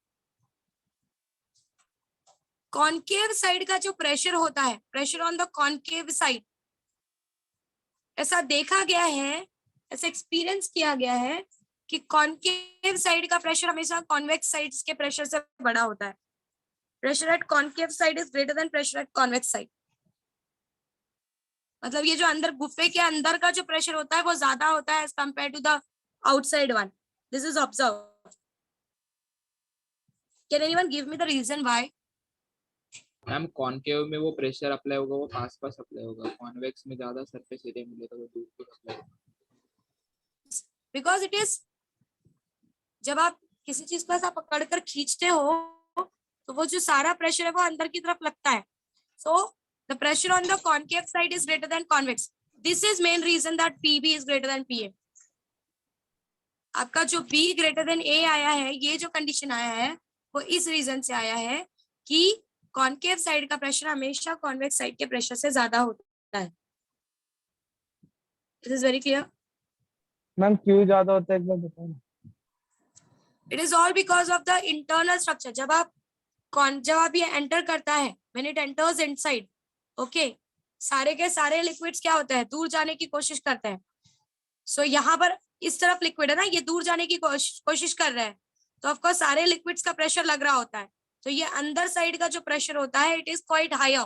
कॉनकेव साइड का जो प्रेशर होता है, pressure on the concave side, ऐसा देखा गया है, ऐसा एक्सपीरियंस किया गया है कि कॉनकेव साइड का प्रेशर हमेशा कॉन्वेक्स साइड्स के प्रेशर से बड़ा होता है. Pressure at concave side is greater than pressure at convex side. मतलब ये जो अंदर गुफे के अंदर का जो प्रेशर होता है वो ज्यादा होता है as compare to the outside one. This is observe. Can anyone give me the reason why? Ma'am concave में वो प्रेशर अप्लाई होगा वो पास अप्लाई होगा, कॉन्वेक्स में ज्यादा सरफेस एरिया मिलेगा वो दूर दूर अप्लाई होगा. बिकॉज इट इज, जब आप किसी चीज को ऐसा पकड़कर खींचते हो तो वो जो सारा प्रेशर है वो अंदर की तरफ लगता है. So the pressure on the concave side is greater than convex. This is main reason that PB is greater than PA. आपका जो बी ग्रेटर देन ए आया है, ये जो कंडीशन आया है वो इस रीजन से आया है कि कॉनकेव साइड का प्रेशर हमेशा कॉन्वेक्स साइड के प्रेशर से ज्यादा होता है. This is very clear. Ma'am क्यों ज्यादा होता है एक बार बताओ ना. It is all because of the internal structure. जब आप ये एंटर करता है, when it enters inside, okay, सारे के सारे लिक्विड्स क्या होता है, दूर जाने की कोशिश करते हैं. सो यहाँ पर इस तरफ लिक्विड है ना, ये दूर जाने की कोशिश कर रहा है, तो ऑफ कोर्स सारे लिक्विड्स का प्रेशर लग रहा होता है. तो ये अंदर साइड का जो प्रेशर होता है इट इज क्वाइट हायर.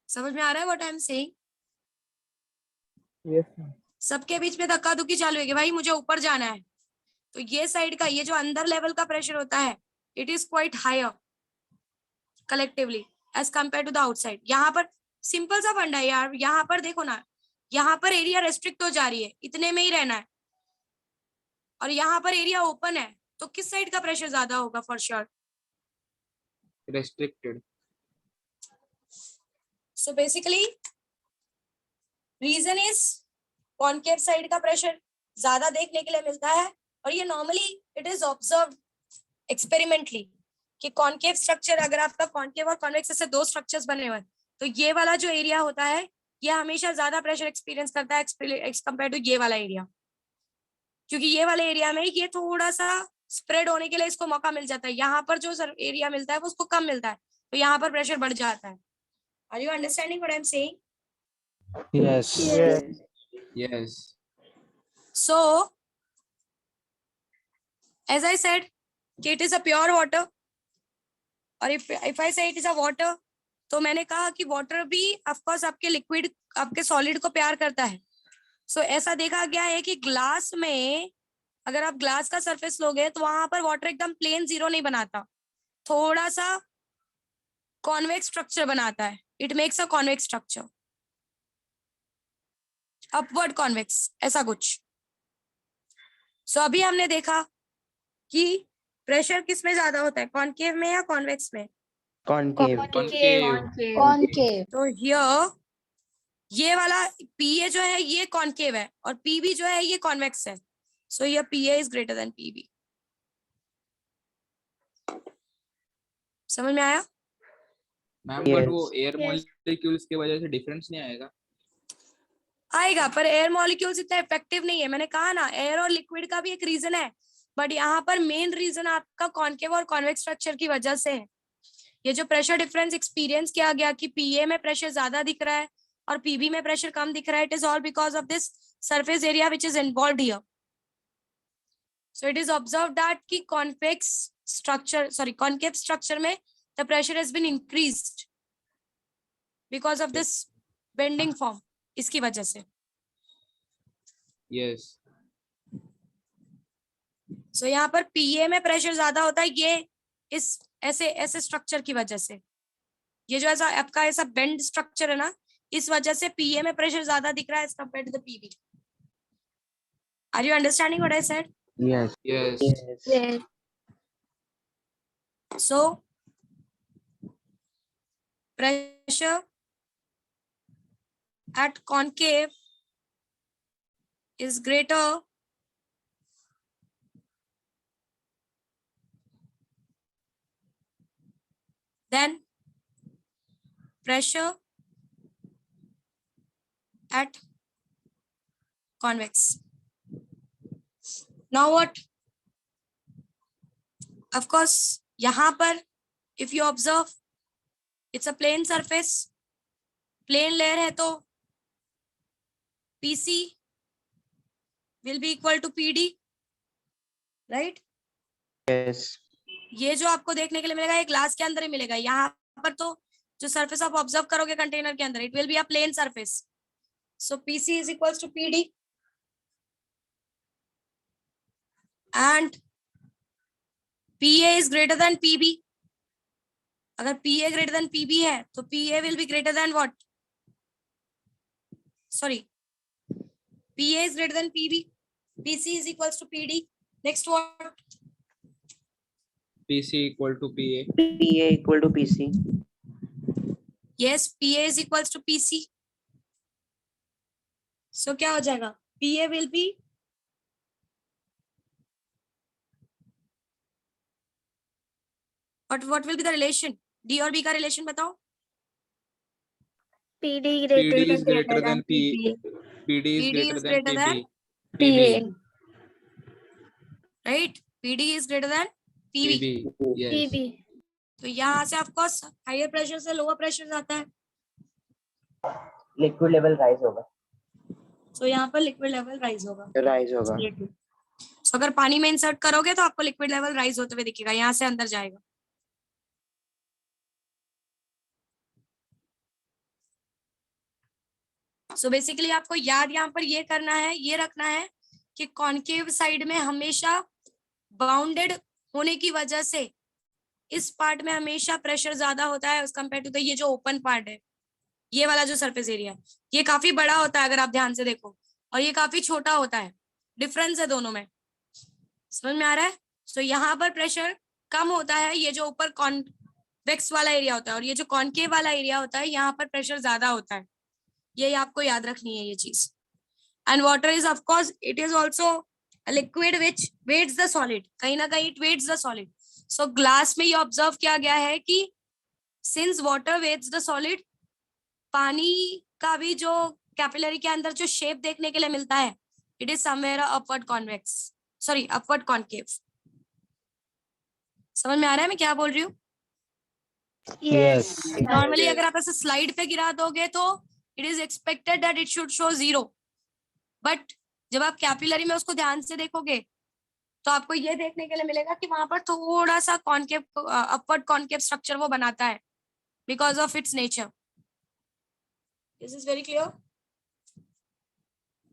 समझ में आ रहा है what I am saying? Yes ma'am. सबके बीच में धक्का धुक्की चालू है कि भाई मुझे ऊपर जाना है, तो ये साइड का, ये जो अंदर लेवल का प्रेशर होता है it is quite higher collectively as compare to the outside. यहाँ पर सिंपल सा फंडा है यार, यहाँ पर देखो ना, यहाँ पर एरिया रेस्ट्रिक्ट हो जा रही है, इतने में ही रहना है, और यहाँ पर एरिया ओपन है तो किस साइड का प्रेशर ज्यादा होगा for sure? Restricted. So basically reason is concave side का प्रेशर ज्यादा देखने के लिए मिलता है, और ये normally it is observe experimentally कि कॉनकेव स्ट्रक्चर, अगर आपका कॉनकेव और कॉन्वेक्स ऐसे दो स्ट्रक्चर्स बने हुए हैं, तो ये वाला जो एरिया होता है ये हमेशा ज्यादा प्रेशर एक्सपीरियंस करता है एज कम्पेयर टू ये वाला एरिया, क्योंकि ये वाले एरिया में ये थोड़ा सा स्प्रेड होने के लिए इसको मौका मिल जाता है। यहाँ पर जो एरिया मिलता है वो उसको कम मिलता है, तो यहाँ पर प्रेशर बढ़ जाता है। Are you understanding what I am saying? Yes. Yes. So as I said कि it is a pure water, और if I say it is a water, तो मैंने कहा कि वाटर भी ऑफ कोर्स आपके लिक्विड, आपके सॉलिड को प्यार करता है। सो ऐसा देखा गया है कि ग्लास में अगर आप ग्लास का सरफेस लोगे तो वहां पर वाटर एकदम प्लेन जीरो नहीं बनाता, थोड़ा सा कॉन्वेक्स स्ट्रक्चर बनाता है। It makes a convex structure, upward convex, ऐसा कुछ। सो अभी हमने देखा कि प्रेशर किस में ज्यादा होता है, कॉनकेव में या कॉन्वेक्स में? Concave. Concave. तो हियर ये वाला पीए जो है ये कॉनकेव है और पीबी जो है ये कॉन्वेक्स है। So here PA is greater than PB. समझ में आया? Ma'am Yes. बट वो एयर मॉलिक्यूल्स की वजह से डिफरेंस नहीं आएगा? आएगा, पर एयर मॉलिक्यूल्स इतना इफेक्टिव नहीं है। मैंने कहा ना एयर और लिक्विड का भी एक रीजन है, बट यहाँ पर मेन रीजन आपका कॉनकेव और कॉन्वेक्स स्ट्रक्चर की वजह से है। ये जो प्रेशर डिफरेंस एक्सपीरियंस किया गया कि पीए में प्रेशर ज्यादा दिख रहा है और पीबी में प्रेशर कम दिख रहा है, it is all because of this surface area which is involved here. So it is observe that कि convex structure, sorry concave structure में the pressure has been increased because of this bending form, इसकी वजह से। Yes. सो यहाँ पर पीए में pressure ज्यादा होता है, ये इस ऐसे ऐसे स्ट्रक्चर की वजह से। ये जो ऐसा आपका ऐसा बेंड स्ट्रक्चर है ना, इस वजह से पीए में प्रेशर ज्यादा दिख रहा है as compare to the PB. Are you understanding what I said? Yes. Yes. So pressure at concave is greater than pressure at convex. Now what? Of course, यहाँ पर if you observe, it's a plane surface, plane layer है तो PC will be equal to PD, right? Yes. ये जो आपको देखने के लिए मिलेगा ये ग्लास के अंदर ही मिलेगा। यहाँ पर तो जो सरफेस आप ऑब्जर्व करोगे कंटेनर के अंदर, it will be a plane surface. So PC is equals to PD and PA is greater than PB। अगर PA ग्रेटर देन PB है तो PA will be greater than what? Sorry, PA is greater than PB. PC is equals to PD. Next what? PC equal to PA. PA equal to PC. Yes, PA is equals to PC. So क्या हो जाएगा? PA will be what will be the relation? D और B का relation बताओ? PD PD is greater than P. PD is PD greater is than greater PB. than PA. right? PD is greater than PB. PB. Yes. PB. तो यहाँ से of course higher pressure से lower pressure जाता है। Liquid level rise होगा. तो यहाँ पर लिक्विड लेवल राइज होगा। Rise होगा. So अगर पानी में इंसर्ट करोगे तो आपको लिक्विड लेवल राइज होते हुए दिखेगा, यहाँ से अंदर जाएगा। सो बेसिकली आपको याद यहाँ पर ये करना है, ये रखना है कि कॉनकेव साइड में हमेशा बाउंडेड होने की वजह से इस पार्ट में हमेशा प्रेशर ज्यादा होता है कंपेयर टू ये जो ओपन पार्ट है, ये वाला जो सरफेस एरिया है, ये काफी बड़ा होता है अगर आप ध्यान से देखो, और ये काफी छोटा होता है। डिफरेंस है दोनों में, समझ में आ रहा है? सो यहाँ पर प्रेशर कम होता है, ये जो ऊपर कॉन्वेक्स वाला एरिया होता है, और ये जो कॉन्केव वाला एरिया होता है यहाँ पर प्रेशर ज्यादा होता है। ये आपको याद रखनी है ये चीज। And water is of course it is also a liquid which weights the solid, कहीं ना कहीं it weights the solid. So glass में ये ऑब्जर्व किया गया है कि since water weights the solid, पानी का भी जो कैपिलरी के अंदर जो शेप देखने के लिए मिलता है, it is somewhere upward convex, sorry upward concave. समझ में आ रहा है मैं क्या बोल रही हूँ? Yes. नॉर्मली अगर आप ऐसे स्लाइड पे गिरा दोगे तो it is expected that it should show 0, but जब आप कैपिलरी में उसको ध्यान से देखोगे तो आपको ये देखने के लिए मिलेगा कि वहां पर थोड़ा सा कॉन्केव, अपवर्ड कॉन्केव स्ट्रक्चर वो बनाता है because of its nature. This is very clear.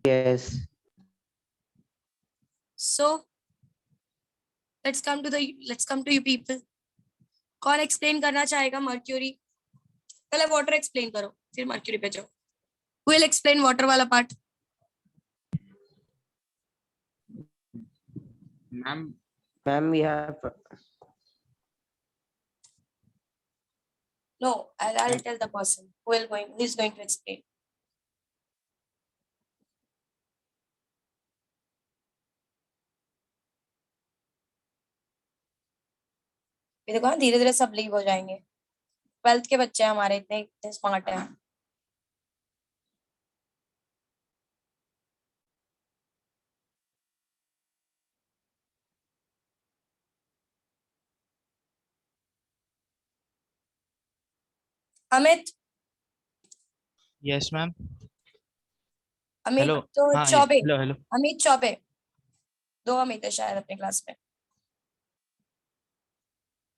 Yes. So let's come to you people. कौन एक्सप्लेन करना चाहेगा मर्क्यूरी? पहले वाटर एक्सप्लेन करो फिर मर्क्यूरी पे जाओ. Who will explain वाटर वाला part? Ma'am, we have No, I'll tell the person who is going to explain. ये देखो धीरे धीरे सब लीव हो जाएंगे. 12th के बच्चे हैं हमारे, इतने स्मार्ट हैं. Amit. Yes, ma'am. Amit Hello. तो हाँ, चौबे. hello. अमित चौबे. 2 अमित है शायद अपने क्लास में.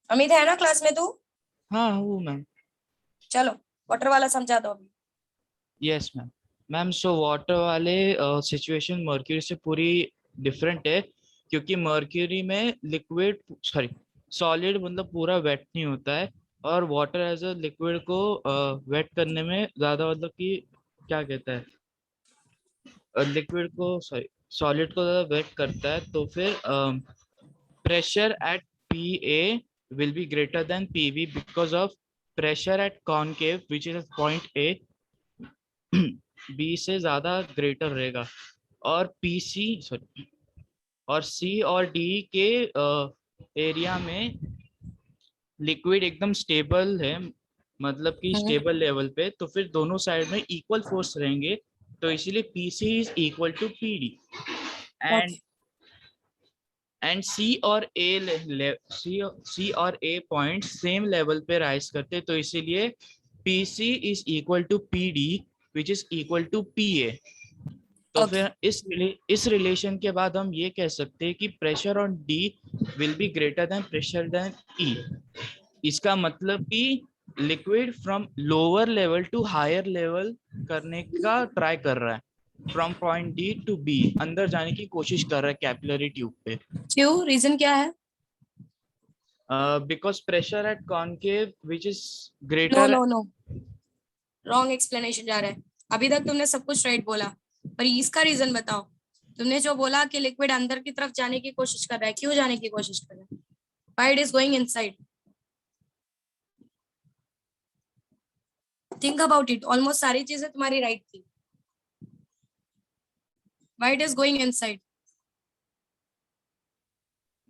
अमित है ना क्लास में तू? हाँ हूँ मैम. चलो वाटर वाला समझा दो अभी. Yes, ma'am. Ma'am so water वाले सिचुएशन मर्क्यूरी से पूरी डिफरेंट है, क्योंकि मर्क्यूरी में लिक्विड सॉलिड मतलब पूरा वेट नहीं होता है, और वाटर एज अ लिक्विड को वेट करने में ज्यादा मतलब कि क्या कहता है लिक्विड को सॉलिड को ज्यादा वेट करता है, तो फिर pressure at PA will be greater than PB because of pressure at concave which is at point A B से ज्यादा ग्रेटर रहेगा, और C और D के एरिया में लिक्विड एकदम स्टेबल है, मतलब कि स्टेबल लेवल पे, तो फिर दोनों साइड में इक्वल फोर्स रहेंगे, तो इसीलिए PC is equal to PD. And C और A पॉइंट सेम लेवल पे राइज करते, तो इसीलिए PC is equal to PD which is equal to PA. तो फिर इस रिलेशन के बाद हम ये कह सकते हैं कि pressure on D will be greater than pressure than E. इसका मतलब कि liquid from lower level to higher level करने का ट्राई कर रहा है, from point D to B अंदर जाने की कोशिश कर रहा है कैपिलरी ट्यूब पे. क्यों? रीजन क्या है? Because pressure at concave which is greater. No wrong explanation जा रहा है. अभी तक तुमने सब कुछ राइट बोला, पर इसका रीजन बताओ. तुमने जो बोला कि लिक्विड अंदर की तरफ जाने की कोशिश कर रहा है, क्यों जाने की कोशिश कर रहा है? Why it is going inside? Think about it. Almost सारी चीजें तुम्हारी राइट थी. Why it is going inside?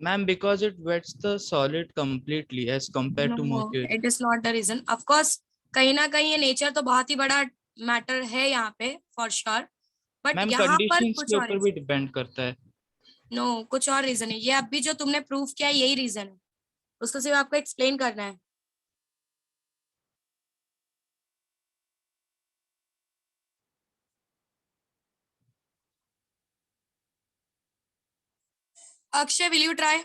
Ma'am, because it wets the solid completely as compared to mercury. It is not the reason. Of course, कहीं ना कहीं ये nature तो बहुत ही बड़ा मैटर है यहाँ पे फॉर श्योर, बट यहाँ पर कुछ के और ऊपर भी डिपेंड करता है. नो कुछ और रीजन है. ये अभी जो तुमने प्रूव किया यही रीजन है, उसको सिर्फ आपको एक्सप्लेन करना है. Akshay will you try?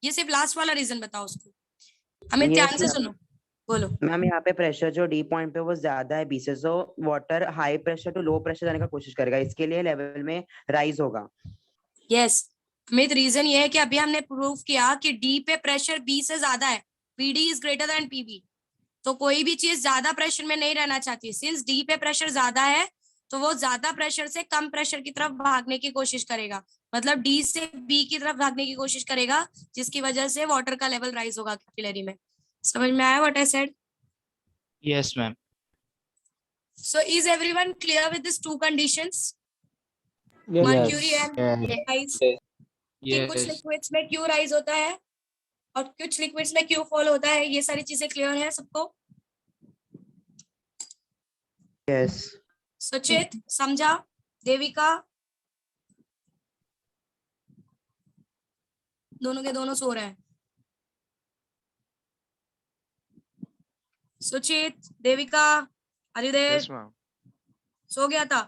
ये सिर्फ लास्ट वाला रीजन बताओ उसको. हमें ध्यान से सुनो, बोलो. मैम यहाँ पे प्रेशर जो D पॉइंट पे वो ज्यादा है B से, so water high pressure to low pressure जाने का कोशिश करेगा, इसके लिए लेवल में राइज होगा. यस अमित, रीजन ये है कि अभी हमने प्रूव किया कि D पे प्रेशर B से ज्यादा है, PD is greater than PB. तो कोई भी चीज ज्यादा प्रेशर में नहीं रहना चाहती. सिंस D पे प्रेशर ज्यादा है तो वो ज्यादा प्रेशर से कम प्रेशर की तरफ भागने की कोशिश करेगा, मतलब डी से बी की तरफ भागने की कोशिश करेगा, जिसकी वजह से वाटर का लेवल राइज होगा कैपिलरी में। समझ में आया what I said? Yes, ma'am. So is everyone clear with these two conditions? Yes. Mercury and rise. कि कुछ Yes. लिक्विड्स में क्यों राइज होता है और कुछ लिक्विड्स में क्यों फॉल होता है, ये सारी चीजें क्लियर है सबको? Yes. सुचित समझा? देविका? दोनों के दोनों सो रहे हैं। सुचित, Devika, are you there? Yes, ma'am. सो गया था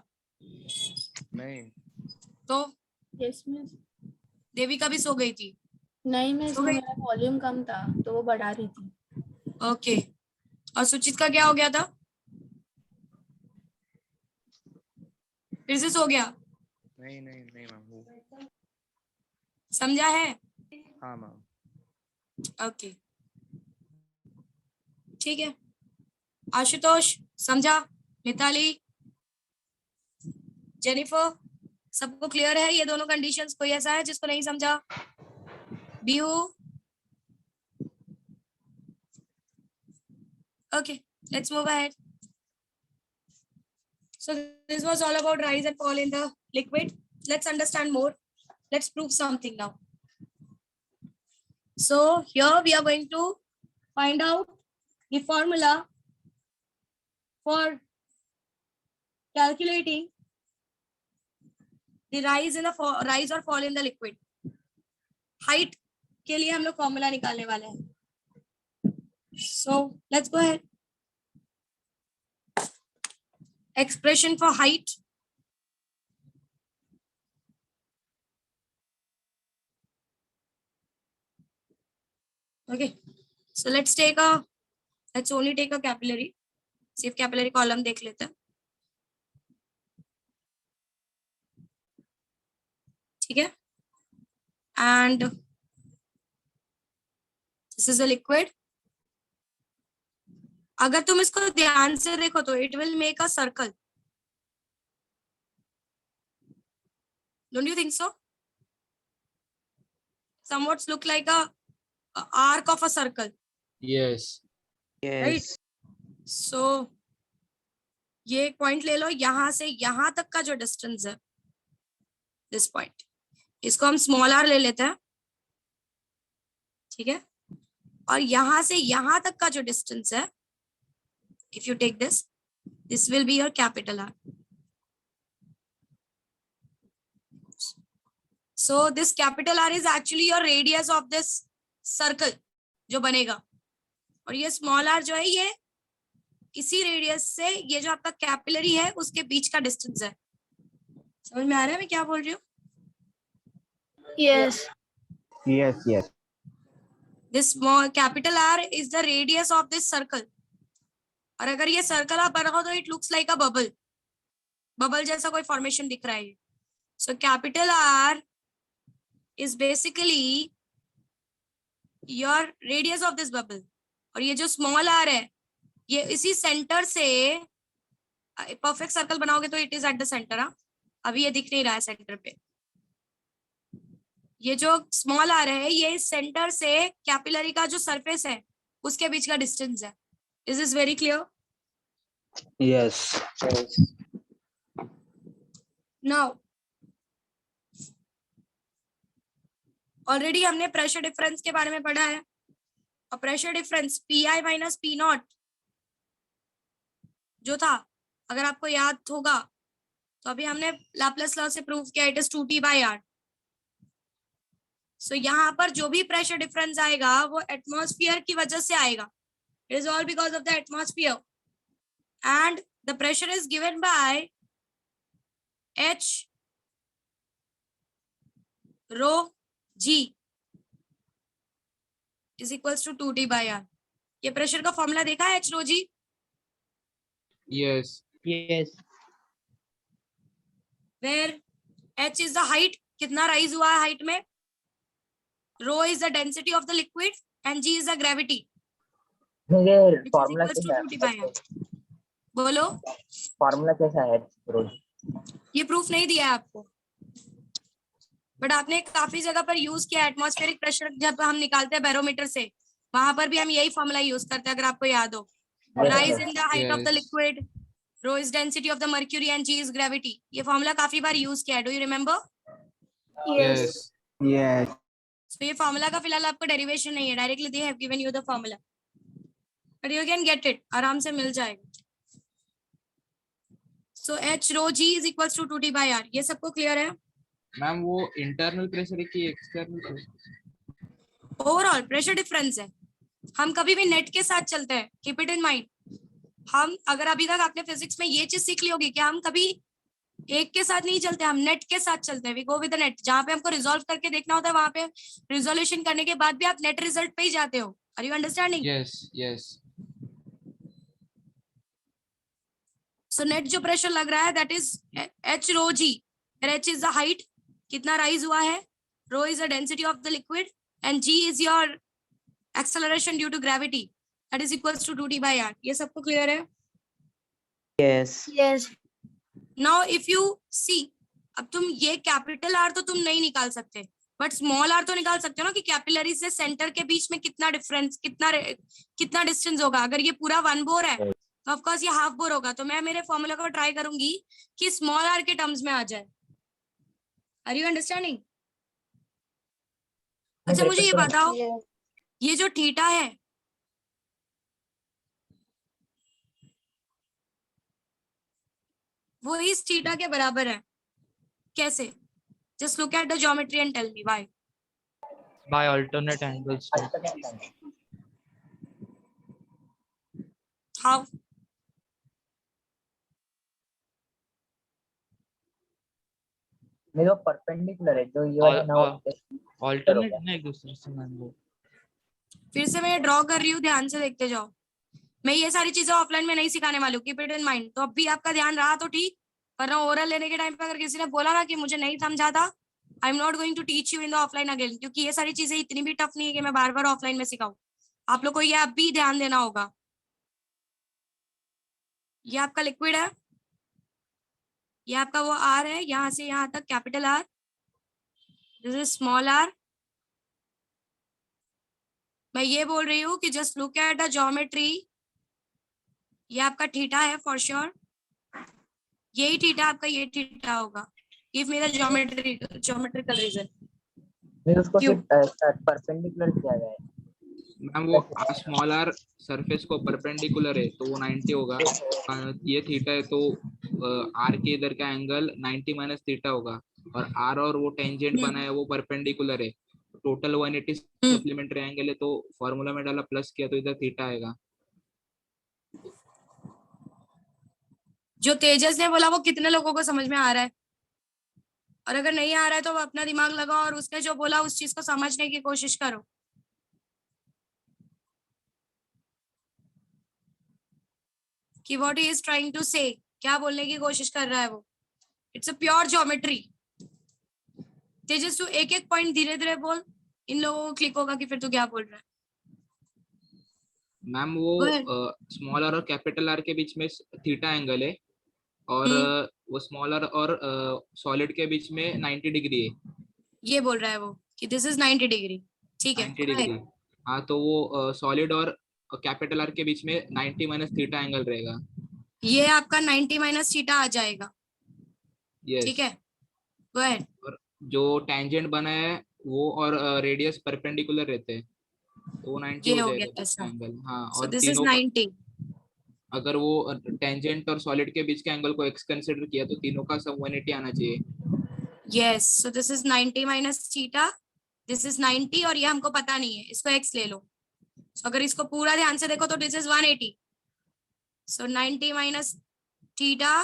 नहीं. तो यस मिस। देविका भी सो गई थी। नहीं मिस, सो गई? मेरा वॉल्यूम कम था तो वो बढ़ा रही थी। ओके, और सुचित का क्या हो गया था? फिर से सो गया? नहीं मैम. समझा है? हाँ मैम. ओके ठीक है। आशुतोष समझा? मिताली, जेनिफर, सबको क्लियर है ये दोनों कंडीशंस? कोई ऐसा है जिसको नहीं समझा? Bihu? Okay, let's move ahead. So this was all about rise and fall in the liquid. Let's understand more. Let's prove something now. So here we are going to find out the formula for calculating the rise or fall in the liquid. Height के लिए हम लोग formula निकालने वाले हैं। So let's go ahead. Expression for height. Okay, so let's only take a capillary. सिर्फ capillary column देख लेते हैं, ठीक है? And this is a liquid. अगर तुम इसको ध्यान से देखो तो it will make a circle, don't you think so? Somewhat look like a arc of a circle, Yes. right? Yes. So ये एक पॉइंट ले लो, यहां से यहां तक का जो डिस्टेंस है, दिस पॉइंट, इसको हम स्मॉल आर ले लेते हैं, ठीक है? और यहां से यहां तक का जो डिस्टेंस है, if you take this will be your capital R. So this capital R is actually your radius of this circle जो बनेगा, और ये स्मॉल r जो है ये इसी रेडियस से ये जो आपका कैपिलरी है उसके बीच का डिस्टेंस है। समझ में आ रहा है मैं क्या बोल रही हूँ? Yes. Yes. This small capital R is the radius of this circle. और अगर ये सर्कल आप बनाओ तो it looks like a bubble जैसा कोई फॉर्मेशन दिख रहा है। सो capital R is basically your radius of this bubble, और ये जो स्मॉल आर है ये इसी सेंटर से परफेक्ट सर्कल बनाओगे तो it is at the centre. हाँ, अभी ये दिख नहीं रहा है सेंटर पे, ये जो स्मॉल आर है ये सेंटर से कैपिलरी का जो सरफेस है उसके बीच का डिस्टेंस है। Is this very clear? Yes. Now, already हमने प्रेशर डिफरेंस के बारे में पढ़ा है, और pressure difference Pi minus P not जो था, अगर आपको याद होगा तो अभी हमने लाप्लास लॉ से प्रूव किया, इट इज 2T/R। सो यहाँ पर जो भी प्रेशर डिफरेंस आएगा वो एटमॉस्फेयर की वजह से आएगा। It is all because of the atmosphere, and the pressure is given by H rho G is equals to 2T/R. ये प्रेशर का फॉर्मूला देखा है H rho G? Yes. Where H is the height, कितना rise हुआ है height में, rho is the density of the liquid and G is the gravity. Formula Which is equals to 2T/R. बोलो। Formula कैसा है रोज? ये प्रूफ नहीं दिया है आपको, बट आपने काफी जगह पर यूज किया। एटमॉस्फेरिक प्रेशर जब हम निकालते हैं बैरोमीटर से, वहां पर भी हम यही फॉर्मूला यूज करते हैं, अगर आपको याद हो। Rise in the height of the Yes. Liquid, rho is density of the mercury and ji is gravity. ये फॉर्मूला काफी बार यूज किया है, do you remember? Yes. Yes. तो ये फॉर्मूला का फिलहाल आपको डेरिवेशन नहीं है, directly they have given you the formula, but you can get it, आराम से मिल जाएगा। So h rho g is equals to 2t by r। ये सबको क्लियर है? मैम वो इंटरनल प्रेशर है कि एक्सटर्नल? ओवरऑल प्रेशर डिफरेंस है। हम कभी भी नेट के साथ चलते हैं, कीप इट इन माइंड। हम अगर अभी तक आपने फिजिक्स में ये चीज सीख ली होगी कि हम कभी एक के साथ नहीं चलते, हम नेट के साथ चलते हैं। We go with the net. जहां पे हमको रिजॉल्व करके देखना होता है, वहां पे रिजोल्यूशन करने के बाद भी आप नेट रिजल्ट पे ही जाते हो। Are you understanding? Yes. Yes. So net जो प्रेशर लग रहा है that is H rho G. H is the height, कितना राइज हुआ है, rho is the density of the liquid and ji is your acceleration due to gravity, that is equals to 2t by r। ये सबको clear है? Yes. Yes. Now if you see, अब तुम ये capital R तो तुम नहीं निकाल सकते, बट स्मॉल आर तो निकाल सकते हो ना, कि कैपिलरी से सेंटर के बीच में कितना डिफरेंस, कितना डिस्टेंस होगा। अगर ये पूरा 1 बोर है तो ऑफ कोर्स ये हाफ बोर होगा। तो मैं मेरे फॉर्मूला को ट्राई करूंगी कि स्मॉल आर के टर्म्स में आ जाए। Are you understanding? अच्छा मुझे ये बताओ, Yes. ये जो थीटा है, वो इस थीटा के बराबर है। कैसे? Just look at the geometry and tell me why. by alternate angles. How? नहीं वो परपेंडिकुलर है, जो ये वाला ना alternate ना एक दूसरे से मान लो। फिर से मैं ड्रॉ कर रही हूँ, ध्यान से देखते जाओ। मैं ये सारी चीजें ऑफलाइन में नहीं सिखाने वाली हूँ, कीप इट इन माइंड। तो अब भी आपका ध्यान रहा तो ठीक, वरना ओरल लेने के टाइम पे अगर किसी ने बोला ना कि मुझे नहीं समझा था, I am not going to teach you in the offline again, क्योंकि ये सारी चीजें इतनी भी टफ नहीं है कि मैं बार बार ऑफलाइन में सिखाऊं। आप लोग को ये अब भी ध्यान देना होगा। ये आपका लिक्विड है, ये आपका वो आर है, यहाँ से यहाँ तक capital R, this is small R. मैं ये बोल रही हूँ कि just look at the geometry. ये आपका थीटा है फॉर श्योर, यही थीटा आपका ये थीटा होगा। Give me the geometrical reason. नहीं उसको क्यों? सिर्फ परपेंडिकुलर किया गया है। मैम वो स्मॉल आर सरफेस को परपेंडिकुलर है तो वो 90 होगा। ये थीटा है तो आर के इधर का एंगल 90 माइनस थीटा होगा, और आर और वो टेंजेंट बना है वो परपेंडिकुलर है, टोटल 180 सप्लीमेंट्री एंगल है। तो फॉर्मूला में डाला प्लस किया तो इधर थीटा आएगा। जो तेजस ने बोला वो कितने लोगों को समझ में आ रहा है? और अगर नहीं आ रहा है तो अपना दिमाग लगाओ और उसने जो बोला उस चीज को समझने की कोशिश करो। कि what he is trying to say, क्या बोलने की कोशिश कर रहा है वो। It's a pure geometry. Tejas तू एक एक पॉइंट धीरे धीरे बोल, इन लोगों को क्लिक होगा कि फिर तू क्या बोल रहा है। मैम वो स्मॉल आर और कैपिटल आर के बीच में थीटा एंगल है, और वो स्मॉल आर और सॉलिड के बीच में 90 डिग्री है। ये बोल रहा है वो कि दिस इज 90 डिग्री। ठीक है, 90 डिग्री। हाँ तो वो सॉलिड और कैपिटल आर के बीच में 90 माइनस थीटा एंगल रहेगा। ये आपका 90 माइनस थीटा आ जाएगा। यस। ठीक है, गो अहेड। और जो टेंजेंट बना है वो और रेडियस परपेंडिकुलर रहते हैं तो 90 ये हो हो जाएगा गया ऐसा। एंगल। हाँ सो और दिस इज तीनों का 90। अगर वो टेंजेंट और सॉलिड के बीच के एंगल को एक्स कंसीडर किया तो तीनों का सब 180 आना चाहिए। Yes, so this is 90 minus theta, this is 90, और ये हमको पता नहीं है, इसको x ले लो। so, अगर इसको पूरा ध्यान से देखो तो this is 180। So 90 minus theta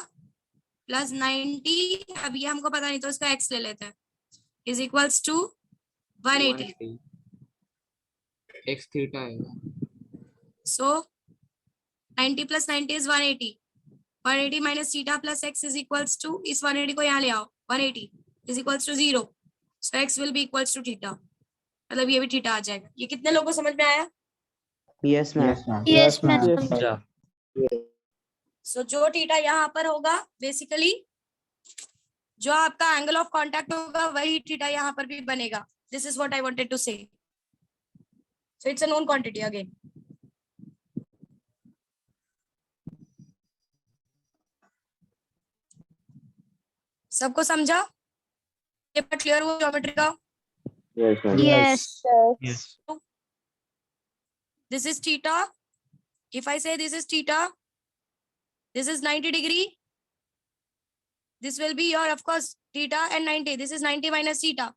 plus 90, अब ये हमको पता नहीं तो इसका x ले लेते हैं, is equals to 180। X theta आएगा। So 90 plus 90 is 180। 180 minus theta plus x is equals to, इस 180 को यहाँ ले आओ, 180 is equals to 0। So x will be equals to theta, मतलब ये भी थीटा आ जाएगा। ये कितने लोगों को समझ में आया? Yes, ma'am. Yes, ma'am. अच्छा, सो जो थीटा यहाँ पर होगा बेसिकली जो आपका एंगल ऑफ कांटेक्ट होगा वही थीटा यहाँ पर भी बनेगा. This is what I wanted to say. So it's a known quantity again. सबको समझा? ये पार्ट क्लियर हुआ ज्योमेट्री का? Yes, ma'am. Yes. Yes. This is theta. If I say this is theta, this is 90 degree. This will be your, of course, theta and 90. This is 90 minus theta.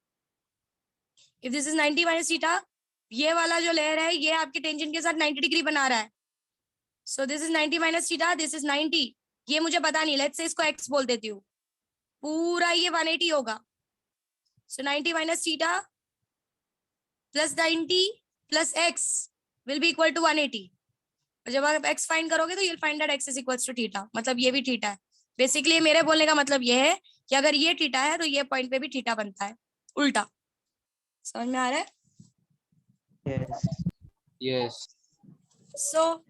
If this is 90 minus theta, ये वाला जो layer है ये आपके tangent के साथ 90 degree बना रहा है. So this is 90 minus theta. This is 90. ये मुझे पता नहीं. Let's say इसको x बोल देती हूँ. पूरा ये 180 होगा. So 90 minus theta plus 90 plus x will be equal to 180. और जब आप x फाइंड करोगे तो you'll find that x is equals to theta. मतलब ये भी थीटा है. बेसिकली मेरे बोलने का मतलब ये है कि अगर ये थीटा है तो ये पॉइंट पे भी थीटा बनता है. उल्टा. समझ में आ रहा है? Yes. Yes. So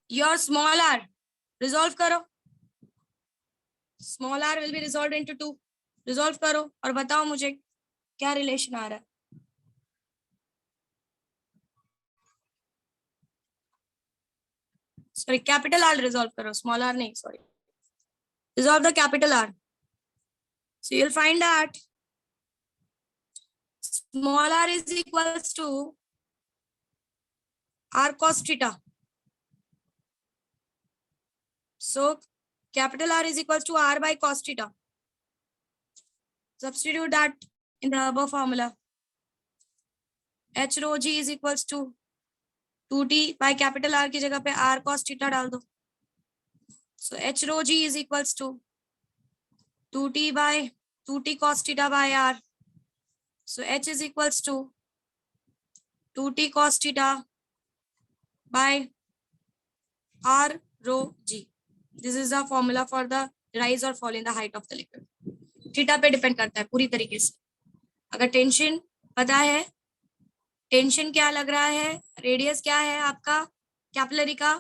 your small r resolve करो. Small r will be resolved into 2. Resolve करो और बताओ मुझे क्या रिलेशन आ रहा है. Sorry, capital R resolve करो, small r नहीं, sorry. Resolve the capital R. So you'll find that small r is equals to r cos theta. So capital R is equals to r by cos theta. Substitute that in the above formula. H rho g is equals to 2t by capital R की जगह पे r cos theta डाल दो. So H rho g is equals to 2t by 2t cos theta by r. So H is equals to 2t cos theta by r rho g. This is the formula for the rise or fall in the height of the liquid. Theta पे depend करता है पूरी तरीके से. अगर tension पता है, tension क्या लग रहा है, रेडियस क्या है आपका कैपिलरी का,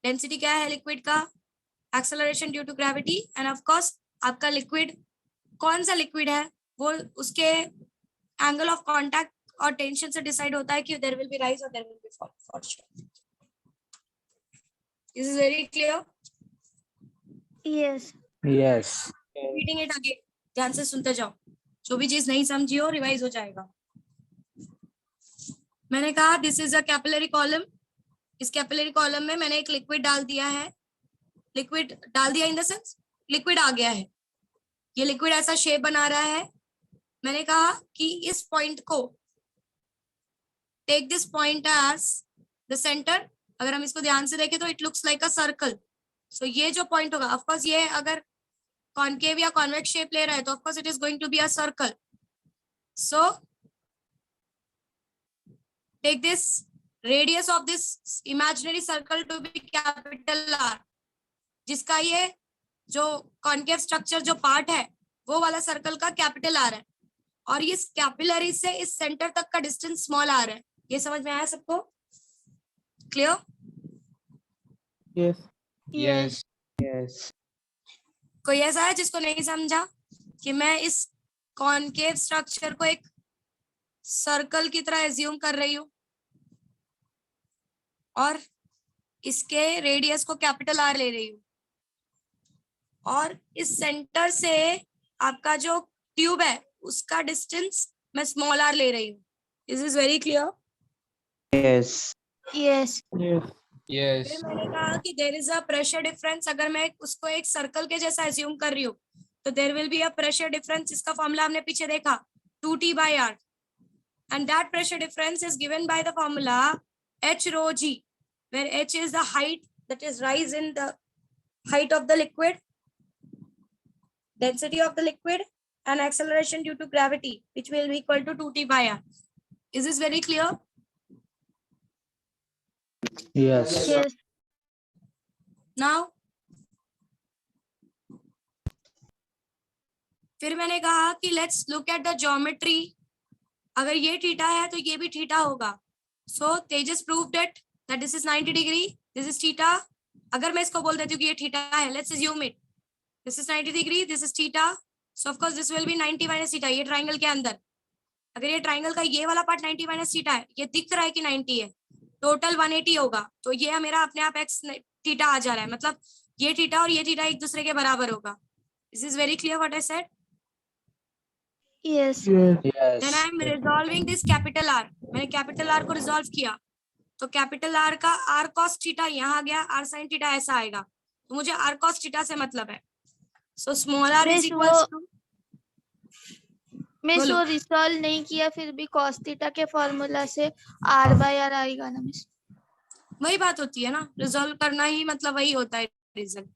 डेंसिटी क्या है लिक्विड का, acceleration due to gravity, and of course आपका लिक्विड कौन सा लिक्विड है वो उसके एंगल ऑफ कांटेक्ट और टेंशन से डिसाइड होता है कि देयर विल बी राइज और there will be fall for sure. This is very clear. Yes. Yes. Reading it again. ध्यान से सुनते जाओ. जो भी चीज नहीं समझी हो रिवाइज हो जाएगा. मैंने कहा this is a capillary column. इस कैपिलरी कॉलम में मैंने एक लिक्विड डाल दिया है. लिक्विड डाल दिया इन द सेंस लिक्विड आ गया है. ये लिक्विड ऐसा शेप बना रहा है. मैंने कहा कि इस पॉइंट को take this point as the centre. अगर हम इसको ध्यान से देखें तो it looks like a circle. So ये जो पॉइंट होगा, ऑफ कोर्स ये अगर कॉनकेव या कॉन्वेक्स शेप ले रहा है तो of course it is going to be a circle. So take this radius of this imaginary circle to be capital R. जिसका ये जो कॉनकेव स्ट्रक्चर जो पार्ट है वो वाला सर्कल का कैपिटल R है और इस कैपिलरी से इस सेंटर तक का डिस्टेंस स्मॉल r है. ये समझ में आया सबको? क्लियर? Yes. Yes. Yes. कोई ऐसा है जिसको नहीं समझा कि मैं इस कॉनकेव स्ट्रक्चर को एक सर्कल की तरह एज्यूम कर रही हूं और इसके रेडियस को कैपिटल R ले रही हूं और इस सेंटर से आपका जो ट्यूब है उसका डिस्टेंस मैं स्मॉल r ले रही हूँ. This is very clear. Yes. Yes. Yes. Yes. फिर मैंने कहा कि there is a pressure difference. अगर मैं उसको एक सर्कल के जैसा एज्यूम कर रही हूँ तो there will be a pressure difference. इसका फॉर्मूला हमने पीछे देखा 2t by r and that pressure difference is given by the formula h rho g where h is the height, that is rise in the height of the liquid, density of the liquid, and acceleration due to gravity, which will be equal to 2t by r. Is this very clear? Yes. Yes. Now फिर मैंने कहा कि let's look at the geometry. अगर ये theta है तो ये भी थीटा होगा. So Tejas proved it that this is 90 degree, this is theta अगर मैं इसको बोल देती हूँ कि ये थीटा है, let's assume it, this is 90 degree, this is theta, so of course this will B 90 minus theta, ये ट्राइंगल के अंदर। अगर ये ट्राइंगल का ये वाला पार्ट 90 माइनस थीटा है, ये दिख रहा है कि 90 है, टोटल 180 होगा, तो ये मेरा अपने आप एक्स थीटा आ जा रहा है, मतलब ये थीटा और ये थीटा एक दूसरे के बराबर होगा। This is very clear what I said? Yes. Then I am resolving this capital R, मैंने कैपिटल आर को रिजॉल्व किया, तो कैपिटल आर का आर कॉस थीटा यहाँ गया, आर साइन थीटा ऐसा आएगा, तो मुझे आर कॉस थीटा से मतलब है। सो स्मॉल आर इज मिस इक्वल्स टू, मिस बोलो। वो रिसॉल्व नहीं किया फिर भी cos थीटा के फॉर्मूला से r/r आएगा ना मिस? वही बात होती है ना, रिजॉल्व करना ही मतलब वही होता है रिजल्ट,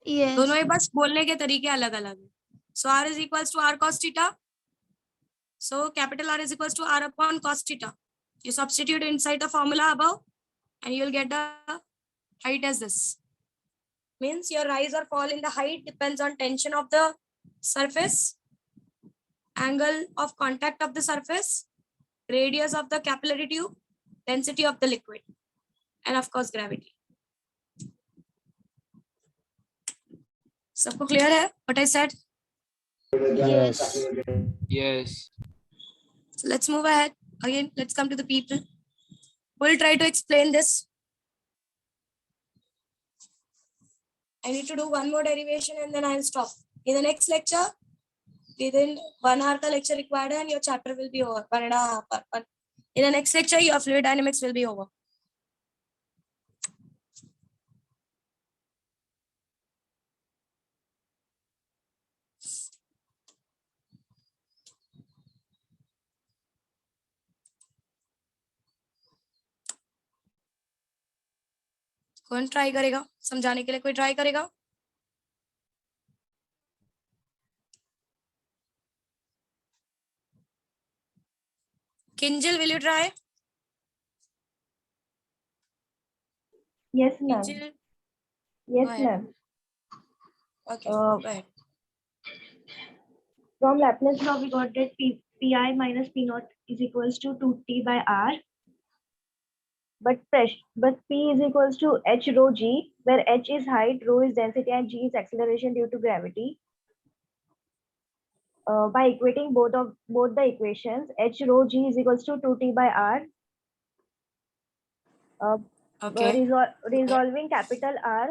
Yes. दोनों ही बस बोलने के तरीके अलग अलग है। So R is equals to R cos theta, so capital R is equals to R upon cos theta, you substitute inside the formula above and you'll get the height as this. Means your rise or fall in the height depends on tension of the surface, angle of contact of the surface, radius of the capillary tube, density of the liquid, and of course gravity. सबको clear है what I said? Yes. Yes. So let's move ahead. Again, let's come to the people. We'll try to explain this. I need to do one more derivation and then I'll stop. In the next lecture, within 1 hour the lecture required and your chapter will be over. 1.5 hours. In the next lecture, your fluid dynamics will be over. कौन try करेगा समझाने के लिए? कोई try करेगा? Kinjal, will you try? Yes, ma'am. Kinjal, Yes, go ahead. ma'am. Okay, go ahead. From Laplace law, we got that Pi minus P naught is equals to 2T by R. But P is equals to h rho g, where h is height, rho is density, and g is acceleration due to gravity. By equating both the equations, h rho g is equals to 2T by R. Okay. Resolving capital R,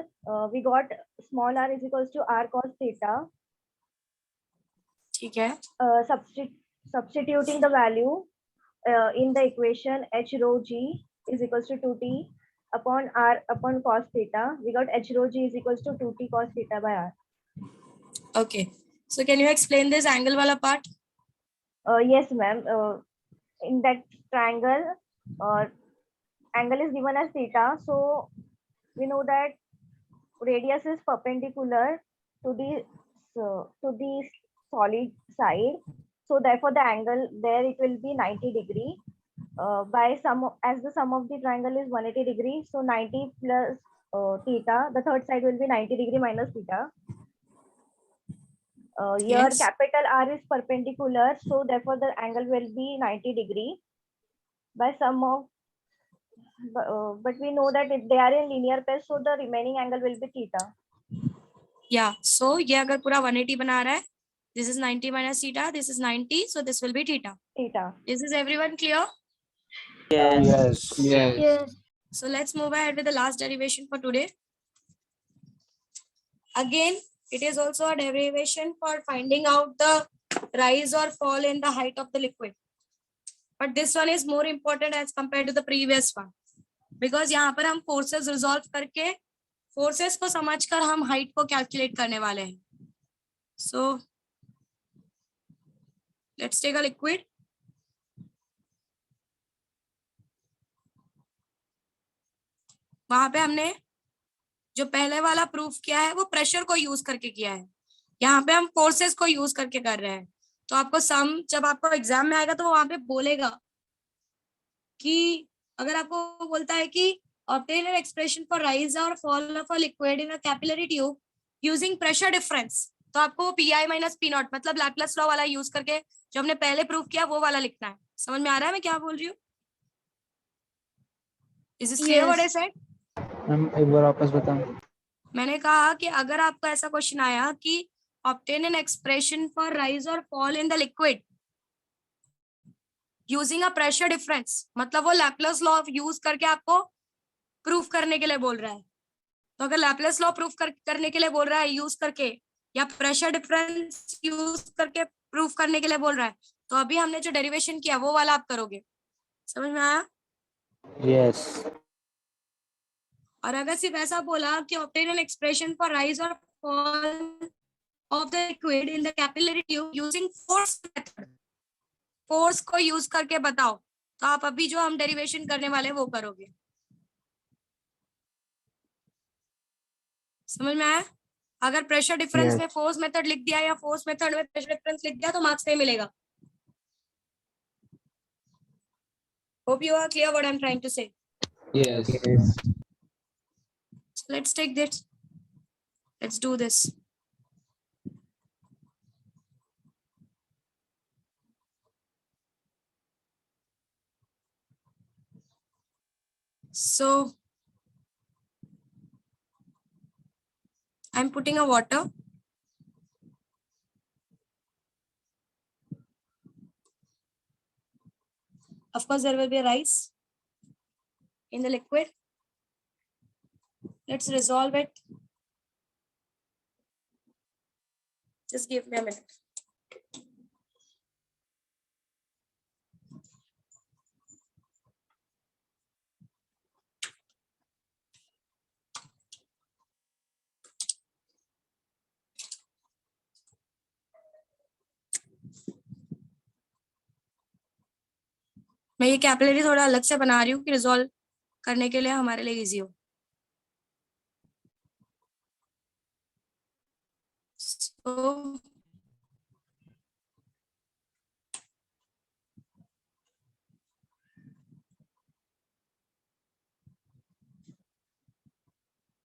we got small r is equals to r cos theta. ठीक है. Substituting the value in the equation, h rho g is equals to 2t upon r upon cos theta. We got h rho g is equals to 2t cos theta by r. Okay. So can you explain this angle wala part? Yes, ma'am. In that triangle, angle is given as theta. So we know that radius is perpendicular to the solid side. So therefore, the angle there it will be 90 degree. By sum, as the sum of the triangle is 180 degree, so 90 plus theta, the third side will be 90 degree minus theta. Here Yes. capital R is perpendicular, so therefore the angle will be 90 degree. By sum of, but we know that if they are in linear pair, so the remaining angle will be theta. Yeah. So ये अगर पूरा 180 बना रहा है, this is 90 minus theta, this is 90, so this will be theta. Theta. Is this everyone clear? Yes. Yes. Yes. So let's move ahead with the last derivation for today. Again, it is also a derivation for finding out the rise or fall in the height of the liquid. But this one is more important as compared to the previous one. Because यहाँ पर हम forces resolve करके forces को समझकर हम height को calculate करने वाले हैं. So let's take a liquid. वहां पे हमने जो पहले वाला प्रूफ किया है वो प्रेशर को यूज करके किया है. यहाँ पे हम फोर्सेस को यूज करके कर रहे हैं. तो आपको सम जब आपको एग्जाम में आएगा तो वहां पे बोलेगा कि अगर आपको बोलता है कि obtain an expression for rise or fall of a liquid in a capillary tube using pressure difference, तो आपको Pi minus P naught मतलब लैपलेस लॉ वाला यूज करके जो हमने पहले प्रूफ किया वो वाला लिखना है. समझ में आ रहा है मैं क्या बोल रही हूँ? Is this clear what I said? Ma'am एक बार वापस बताओ। मैंने कहा कि अगर आपको ऐसा क्वेश्चन आया कि obtain an expression for rise और fall in the liquid using a pressure difference, मतलब वो लैपलेस लॉ यूज करके आपको प्रूफ करने के लिए बोल रहा है। तो अगर लैपलेस लॉ प्रूफ करने के लिए बोल रहा है यूज करके, या प्रेशर डिफरेंस यूज करके प्रूफ करने के लिए बोल रहा है, तो अभी हमने जो डेरिवेशन किया वो वाला आप करोगे। समझ में आया? यस। और अगर सिर्फ ऐसा बोला कि obtain an expression for rise और fall of the liquid in the capillary tube using force method, force को यूज करके बताओ, तो आप अभी जो हम डेरिवेशन करने वाले हैं वो करोगे। समझ में आया? अगर प्रेशर डिफरेंस में फोर्स मेथड लिख दिया या फोर्स मेथड में प्रेशर डिफरेंस लिख दिया तो मार्क्स नहीं मिलेगा। Hope you are clear what I am trying to say. Yes. So let's take this. Let's do this. So I'm putting a water. Of course, there will be a rice in the liquid. Let's resolve it. Just give me a minute. मैं ये capillary थोड़ा अलग से बना रही हूँ कि resolve करने के लिए हमारे लिए इजी हो। So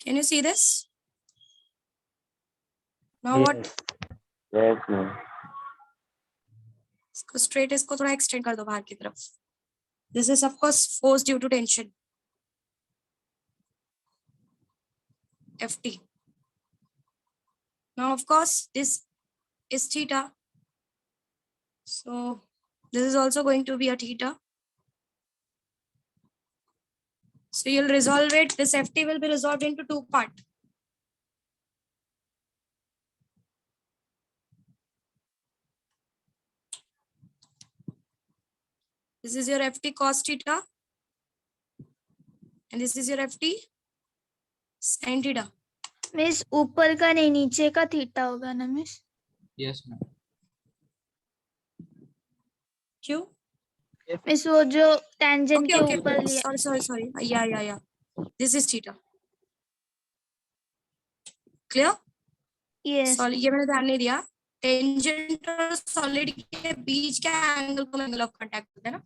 can you see this? Now what? Yes, ma'am. इसको स्ट्रेट, इसको थोड़ा एक्सटेंड कर दो बाहर की तरफ। This is of course force due to tension. Ft. Now of course this is theta. So this is also going to be a theta. So you'll resolve it. This Ft will be resolved into two parts. This is your Ft cos theta. And this is your Ft sin theta. Miss ऊपर का नहीं नीचे का theta होगा ना miss? Yes, ma'am. क्यों? Miss वो जो टेंजेंट Okay, के okay. ऊपर लिया। Sorry. Yeah. This is theta. Clear? Yes. Solid, ये मैंने ध्यान नहीं दिया। टेंजेंट और सॉलिड के बीच का एंगल को एंगल ऑफ कांटेक्ट होता है ना।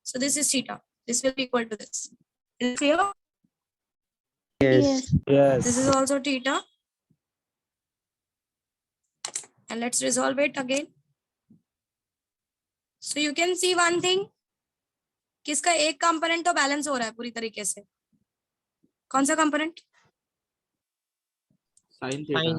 So this is theta, this will be equal to this. Is clear? Yes. This is also theta. And let's resolve it again. So you can see one thing, किसका एक component तो balance हो रहा है पूरी तरीके से। कौन सा component? Sin theta.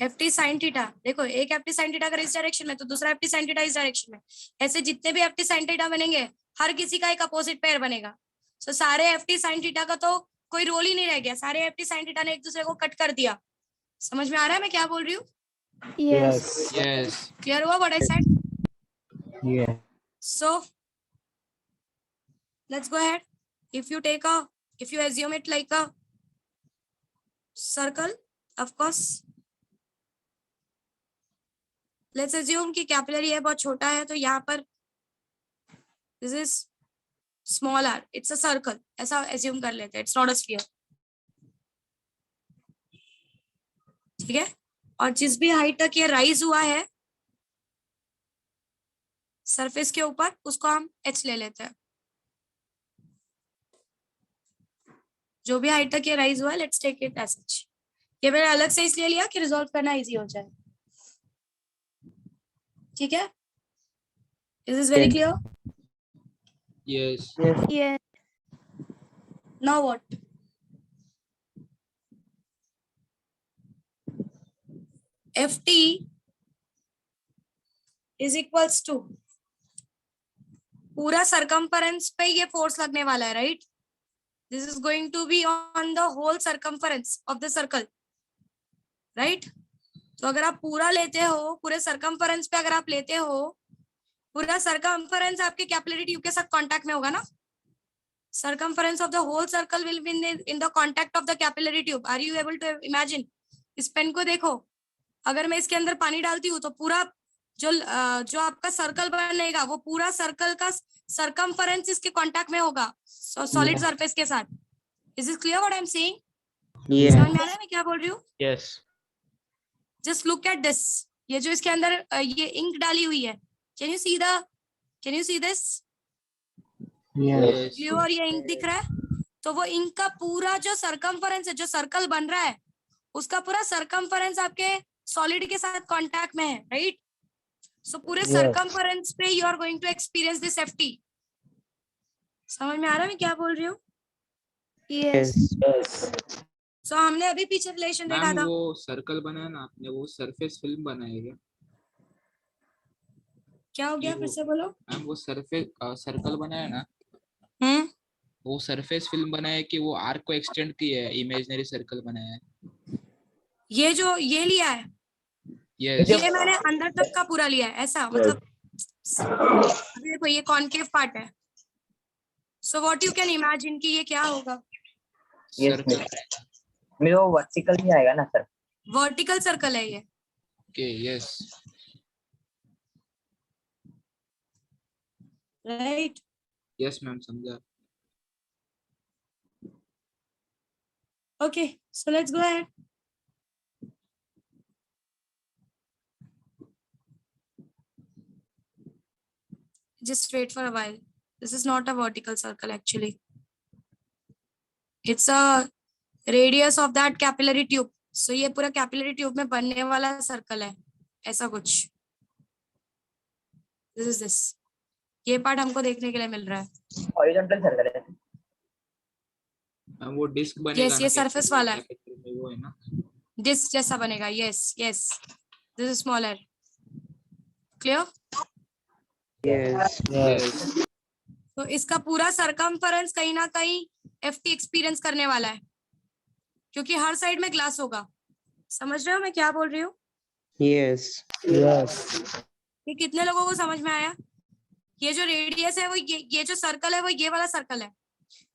Ft sin theta. देखो एक Ft sin थीटा अगर इस डायरेक्शन में तो दूसरा Ft sin थीटा इस डायरेक्शन में। ऐसे जितने भी Ft sin थीटा बनेंगे हर किसी का एक अपोजिट पेयर बनेगा। सो सारे Ft sin थीटा का तो कोई रोल ही नहीं रह गया, सारे Ft sin थीटा ने एक दूसरे को कट कर दिया। समझ में आ रहा है मैं क्या बोल रही हूँ? यस। Yes. क्लियर हुआ what I said? Yeah. So let's go ahead. If you assume it like a circle, of course let's assume कि कैपिलरी है बहुत छोटा है, तो यहाँ पर this is small r, it's a circle, ऐसा assume कर लेते हैं, it's not a sphere. ठीक है? और जिस भी हाइट तक ये राइज हुआ है सरफेस के ऊपर उसको हम h ले लेते हैं। जो भी हाइट तक ये राइज हुआ है let's take it as such. ये मैंने अलग से इसलिए लिया कि रिजॉल्व करना इजी हो जाए। ठीक है? Is this very clear? Yes. Yes. Now what? Ft is equals to पूरा सरकमफरेंस पे ये फोर्स लगने वाला है, right? This is going to be on the whole circumference of the circle, right? तो अगर आप पूरा लेते हो, पूरे सरकमफरेंस पे अगर आप लेते हो, पूरा सरकमफरेंस आपके कैपिलरी ट्यूब के साथ कांटेक्ट में होगा ना? circumference of the whole circle will be in the contact of the capillary tube. Are you able to imagine? इस पेन को देखो, अगर मैं इसके अंदर पानी डालती हूँ तो पूरा जो आपका सर्कल बनेगा वो पूरा सर्कल का सरकमफरेंस इसके कांटेक्ट में होगा सॉलिड सरफेस के साथ. Is it clear what I am saying? समझ में आ रहा है मैं क्या बोल रही हूँ? Yes. Just look at this. ये जो इसके अंदर ये इंक डाली हुई है, can you see this? Yes. Blue और ये इंक दिख रहा है, तो वो इंक का पूरा जो सरकमफरेंस है, जो सर्कल बन रहा है, उसका पूरा सरकमफरेंस आपके सॉलिड के साथ कांटेक्ट में है, राइट? सो पूरे सरकमफरेंस पे you are going to experience this Ft. समझ में आ रहा है मैं क्या बोल रही हूँ? Yes. सो हमने अभी पीछे रिलेशन देखा मैम था. वो सर्कल बनाया ना आपने, वो सरफेस फिल्म बनाया क्या? क्या हो गया, फिर से बोलो. मैम वो सरफेस सर्कल बनाया ना, वो सरफेस फिल्म बनाया कि वो आर्क को एक्सटेंड किया है, इमेजिनरी सर्कल बनाया है? ये जो ये लिया है, यस. ये मैंने अंदर तक का पूरा लिया है, ऐसा मतलब अभी देखो ये कॉनकेव पार्ट है. So what you can imagine कि ये क्या होगा? सर्कल. मेरे वो वर्टिकल भी आएगा ना सर? वर्टिकल सर्कल है ये. Okay. Yes. Right. Yes ma'am, समझा. Okay, so let's go ahead. Just wait for a while. This is not a vertical circle actually. It's a radius of that capillary tube. So ये पूरा capillary tube में बनने वाला circle है, ऐसा कुछ. This is this. ये part हमको देखने के लिए मिल रहा है. हॉरिजॉन्टल सर्कल है. वो डिस्क बनेगा Yes, ये surface वाला है. वो है ना, डिस्क जैसा बनेगा. Yes, yes. This is smaller. Clear? Yes. तो इसका पूरा सरकमफरेंस कहीं ना कहीं Ft एक्सपीरियंस करने वाला है, क्योंकि हर साइड में ग्लास होगा. समझ रहे हो मैं क्या बोल रही हूँ? Yes. ये कितने लोगों को समझ में आया? ये जो रेडियस है वो ये जो सर्कल है वो ये वाला सर्कल है.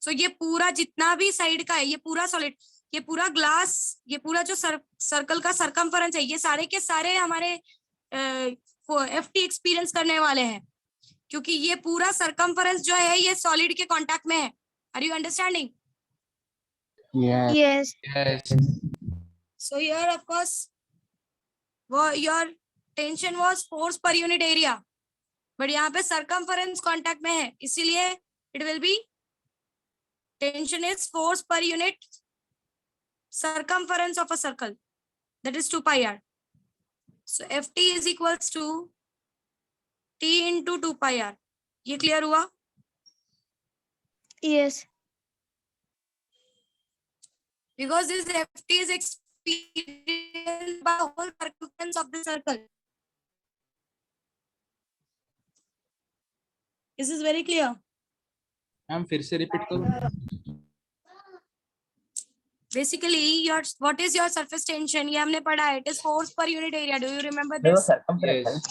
सो ये पूरा जितना भी साइड का है, ये पूरा सॉलिड, ये पूरा ग्लास, ये पूरा जो सर्कल का सरकमफरेंस है, ये सारे के सारे हमारे Ft एक्सपीरियंस करने वाले हैं, क्योंकि ये पूरा सरकमफरेंस जो है ये सॉलिड के कांटेक्ट में है. Are you understanding? Yes. Yes. So here of course your tension was force per unit area, but यहाँ पे circumference contact में है, इसीलिए it will be tension is force per unit circumference of a circle, that is 2 pi r. So Ft is equals to T into 2 pi r. ये clear हुआ? Yes. Because this Ft is experienced by whole circumference of the circle. This is very clear. Ma'am फिर से repeat करो. Basically, what is your surface tension? ये हमने पढ़ा है. It is force per unit area. Do you remember मेरे वो this? Circumference है. यस.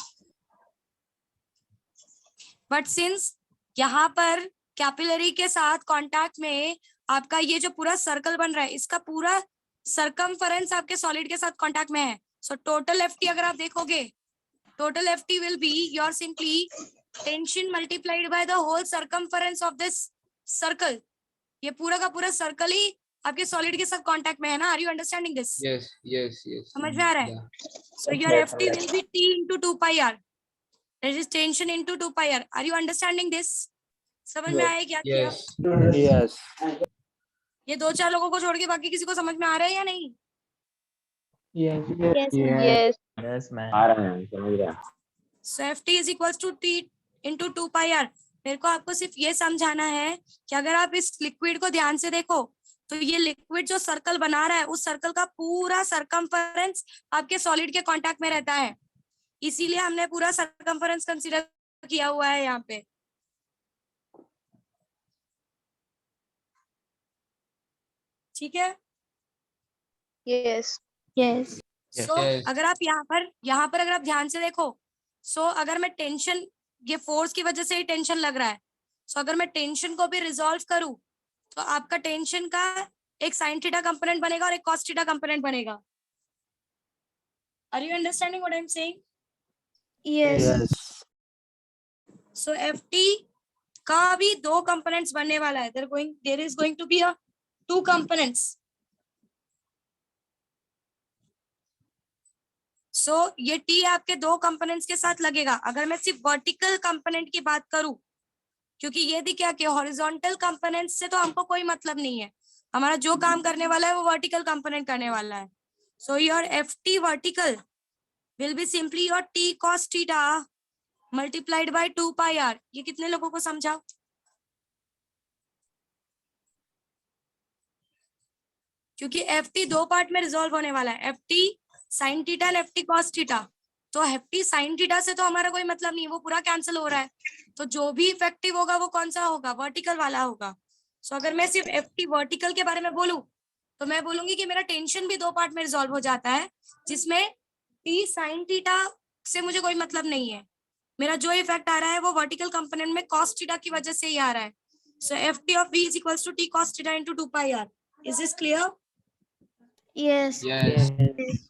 But since यहाँ पर कैपिलरी के साथ कांटेक्ट में आपका ये जो पूरा सर्कल बन रहा है, इसका पूरा सरकमफरेंस आपके सॉलिड के साथ कांटेक्ट में है. सो टोटल Ft अगर आप देखोगे, total Ft will be your simply tension multiplied by the whole circumference of this circle. ये पूरा का पूरा सर्कल ही आपके सॉलिड के साथ कांटेक्ट में है ना. Are you understanding this? Yes. Yes. Yes. समझ में आ रहा है? So your Ft will be T into 2 pi r. That is tension into 2 pi r. Are you understanding this? समझ में आया क्या किया? यस. ये 2-4 लोगों को छोड़ के बाकी किसी को समझ में आ रहा है या नहीं? Yes. Yes ma'am. आ रहा है, समझ रहा. So Ft is equals to T into 2 pi r. मेरे को आपको सिर्फ ये समझाना है कि अगर आप इस लिक्विड को ध्यान से देखो तो ये लिक्विड जो सर्कल बना रहा है उस सर्कल का पूरा सरकमफेरेंस आपके सॉलिड के कांटेक्ट में रहता है, इसीलिए हमने पूरा सरकमफेरेंस कंसीडर किया हुआ है यहाँ पे। ठीक है। यस यस सो अगर आप यहाँ पर अगर आप ध्यान से देखो, सो अगर मैं टेंशन, ये फोर्स की वजह से ही टेंशन लग रहा है, सो अगर मैं टेंशन को भी रिजॉल्व करूं तो आपका टेंशन का एक साइन थीटा कंपोनेंट बनेगा और एक कॉस थीटा कंपोनेंट बनेगा। Are you understanding what I am saying? Yes so Ft का भी दो कंपोनेंट्स बनने वाला है। There is going to be a two components. So ये T आपके दो कंपोनेंट्स के साथ लगेगा। अगर मैं सिर्फ वर्टिकल कंपोनेंट की बात करूं, क्योंकि ये भी क्या कि हॉरिजॉन्टल कंपोनेंट से तो हमको कोई मतलब नहीं है, हमारा जो काम करने वाला है वो वर्टिकल कंपोनेंट करने वाला है। So your Ft vertical will be simply your T cos theta multiplied by 2 pi r। ये कितने लोगों को समझा? क्योंकि Ft दो पार्ट में रिजॉल्व होने वाला है, Ft sine theta and Ft cos theta. तो Ft साइन थीटा से तो हमारा कोई मतलब नहीं है, वो पूरा कैंसिल हो रहा है। तो जो भी इफेक्टिव होगा वो कौन सा होगा? वर्टिकल वाला होगा। सो अगर मैं सिर्फ Ft वर्टिकल के बारे में बोलूं तो मैं बोलूंगी कि मेरा टेंशन भी दो पार्ट में रिजॉल्व हो जाता है, जिसमें T साइन थीटा से मुझे कोई मतलब नहीं है। मेरा जो इफेक्ट आ रहा है वो वर्टिकल कंपोनेंट में cos थीटा की वजह से ही आ रहा है। So Ft of V is equals to T cos theta into 2 pi r। Is this clear? Yes yes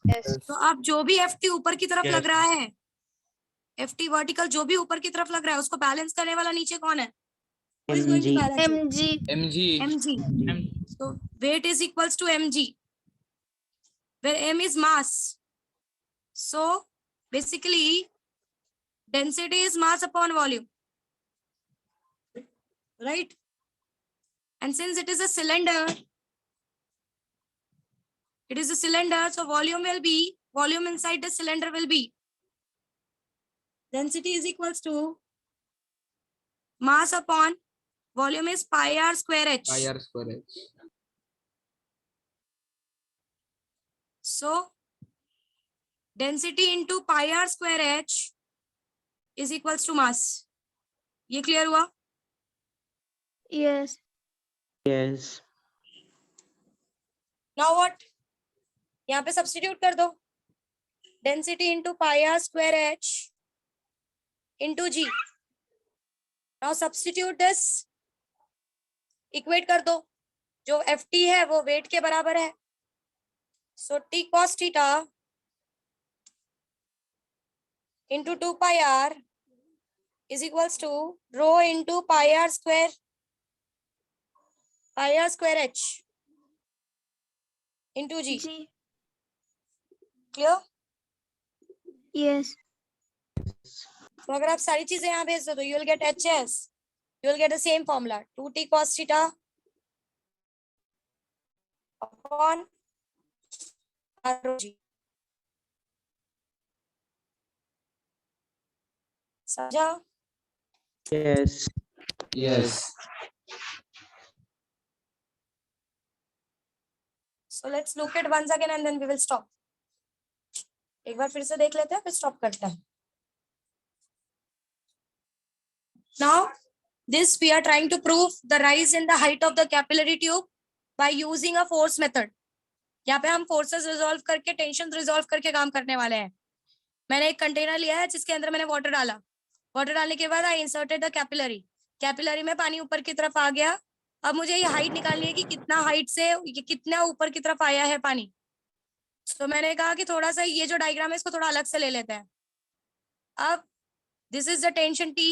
yes तो अब जो भी Ft ऊपर की तरफ लग रहा है, Ft वर्टिकल जो भी ऊपर की तरफ लग रहा है, उसको बैलेंस करने वाला नीचे कौन है? Who is going to mg balance it? mg mg mg. So weight is equals to mg, where m is mass. So basically density is mass upon volume, right? And since it is a cylinder, so volume inside the cylinder will be density is equals to mass upon volume is pi r square h. pi r square h। So density into pi r square h is equals to mass. ये clear हुआ? Yes yes Now what? यहाँ पे substitute कर दो, density into pi R square H into G. Now substitute this, equate कर दो, जो Ft है वो वेट के बराबर है। So T cos theta into 2 pi R is equals to rho into pi R square H into G. जी clear? Yes तो अगर आप सारी चीजें यहाँ भेज दो तो you will get HS, you will get the same formula 2t cos theta upon ROG. समझा? yes yes So let's look at once again and then we will stop. एक बार फिर से देख लेते हैं फिर स्टॉप करते हैं। Now this we are trying to prove the rise in the height of the capillary tube by using a force method. यहाँ पे हम फोर्सेस रिजॉल्व करके टेंशन रिजॉल्व करके काम करने वाले हैं। मैंने एक कंटेनर लिया है जिसके अंदर मैंने वाटर डाला, वाटर डालने के बाद आई इंसर्टेड द कैपिलरी में पानी ऊपर की तरफ आ गया। अब मुझे ये हाइट निकालनी है कि कितना हाइट से ये कितना ऊपर की तरफ आया है पानी। तो मैंने कहा कि थोड़ा सा ये जो डायग्राम है इसको थोड़ा अलग से ले लेते हैं। अब this is the tension T,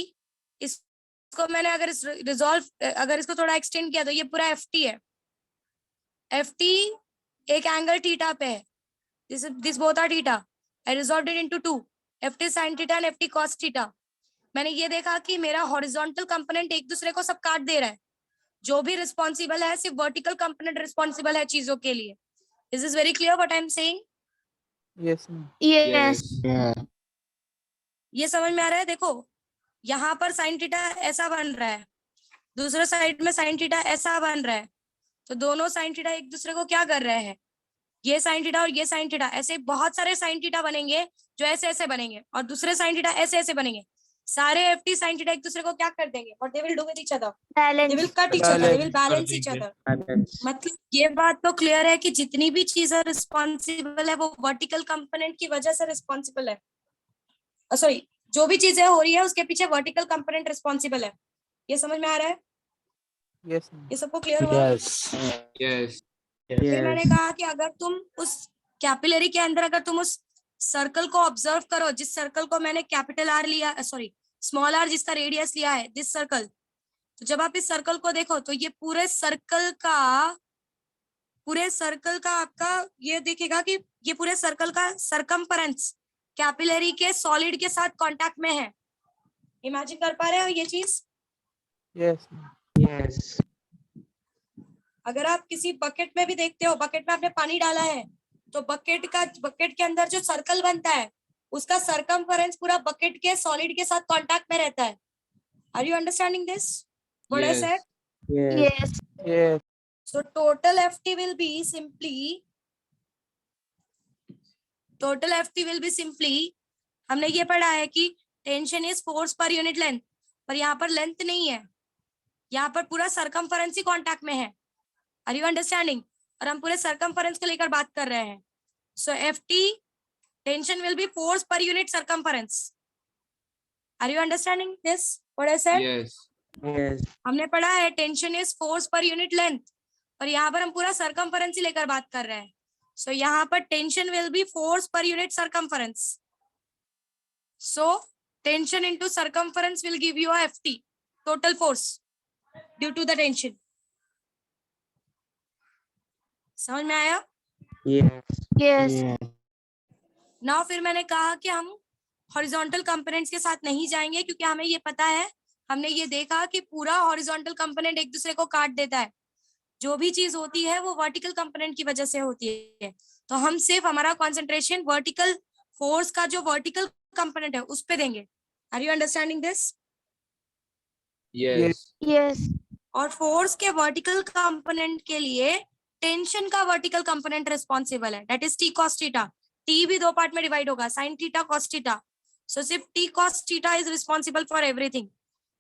इसको मैंने अगर इसको थोड़ा एक्सटेंड किया तो ये पूरा Ft है। Ft एक एंगल थीटा पे है, this both are theta, I resolved it into 2 Ft sin theta and Ft cos theta. मैंने ये देखा कि मेरा हॉरिजॉन्टल कंपोनेंट एक दूसरे को सब काट दे रहा है, जो भी रिस्पॉन्सिबल है सिर्फ वर्टिकल कंपोनेंट रिस्पॉन्सिबल है चीजों के लिए। Is this very clear what I am saying? Yes ma'am yes ये समझ में आ रहा है? देखो यहाँ पर साइन थीटा ऐसा बन रहा है, दूसरे साइड में साइन थीटा ऐसा बन रहा है, तो दोनों साइन थीटा एक दूसरे को क्या कर रहे हैं, ये साइन थीटा और ये साइन थीटा, ऐसे बहुत सारे साइन थीटा बनेंगे जो ऐसे ऐसे बनेंगे, और दूसरे साइन थीटा ऐसे ऐसे बनेंगे। सारे एफटी साइन थीटा एक दूसरे को क्या कर देंगे, और they will do with each other, they will cut each other, they will balance each other. मतलब ये बात तो क्लियर है कि जितनी भी चीजें रिस्पॉन्सिबल है वो वर्टिकल कंपोनेंट की वजह से रिस्पॉन्सिबल है, सॉरी जो भी चीजें हो रही है उसके पीछे वर्टिकल कंपोनेंट रिस्पॉन्सिबल है। ये समझ में आ रहा है? यस ये सबको क्लियर हुआ? यस फिर मैंने कहा कि अगर तुम उस कैपिलरी के अंदर अगर तुम उस सर्कल को ऑब्जर्व करो, जिस सर्कल को मैंने कैपिटल आर लिया, सॉरी स्मॉल आर जिसका रेडियस लिया है, दिस सर्कल, तो जब आप इस सर्कल को देखो तो ये पूरे सर्कल का आपका ये दिखेगा कि ये पूरे सर्कल का सरकमफेरेंस कैपिलरी के सॉलिड के साथ कांटेक्ट में है। इमेजिन कर पा रहे हो ये चीज? यस यस अगर आप किसी बकेट में भी देखते हो, बकेट में आपने पानी डाला है तो बकेट के अंदर जो सर्कल बनता है उसका सरकमफेरेंस पूरा बकेट के सॉलिड के साथ कांटेक्ट में रहता है। Are you understanding this what I said? Yes. Yes So total FT will be simply हमने ये पढ़ा है कि tension is force per unit length, पर यहाँ पर लेंथ नहीं है, यहाँ पर पूरा सरकमफेरेंस ही कांटेक्ट में है। Are you understanding? और हम पूरे सरकमफेरेंस को लेकर बात कर रहे हैं। So FT tension will be force per unit circumference. Are you understanding this what I said? Yes yes हमने पढ़ा है tension is force per unit length, और यहाँ पर हम पूरा सरकमफेरेंस ही लेकर बात कर रहे हैं। सो यहाँ पर tension will be force per unit circumference. So tension into circumference will give you a FT, total force due to the tension. समझ में आया? Yes Yes. नाउ फिर मैंने कहा कि हम हॉरिजॉन्टल कंपोनेंट्स के साथ नहीं जाएंगे, क्योंकि हमें ये पता है, हमने ये देखा कि पूरा हॉरिजॉन्टल कंपोनेंट एक दूसरे को काट देता है। जो भी चीज होती है वो वर्टिकल कंपोनेंट की वजह से होती है, तो हम सिर्फ हमारा कंसंट्रेशन वर्टिकल फोर्स का जो वर्टिकल कंपोनेंट है उस पे देंगे। Are you understanding this? Yes Yes. और फोर्स के वर्टिकल कंपोनेंट के लिए टेंशन का वर्टिकल कंपोनेंट रिस्पॉन्सिबल है, that is T cos theta. T भी दो पार्ट में डिवाइड होगा, sine theta cos theta. So सिर्फ T cos theta is responsible for everything.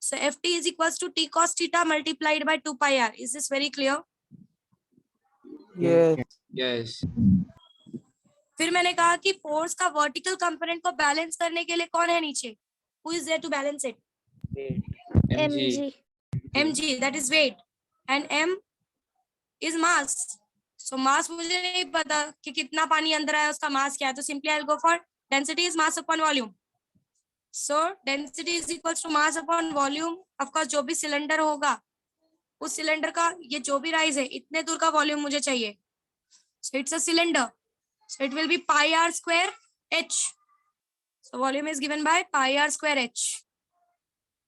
So FT is equals to T cos theta multiplied by 2 pi r. Is this very clear? Yes yes फिर मैंने कहा कि force का vertical component को balance करने के लिए कौन है नीचे? Who is there to balance it? mg mg, that is weight, and m is mass. So mass मुझे नहीं पता कि कितना पानी अंदर आया उसका मास क्या है, तो simply I'll go for density is mass upon volume. So density is equals to mass upon volume. Of course जो भी सिलेंडर होगा उस सिलेंडर का ये जो भी राइज है इतने दूर का वॉल्यूम मुझे चाहिए। So it's a cylinder. So it will be pi r square h. So volume is given by pi r square h.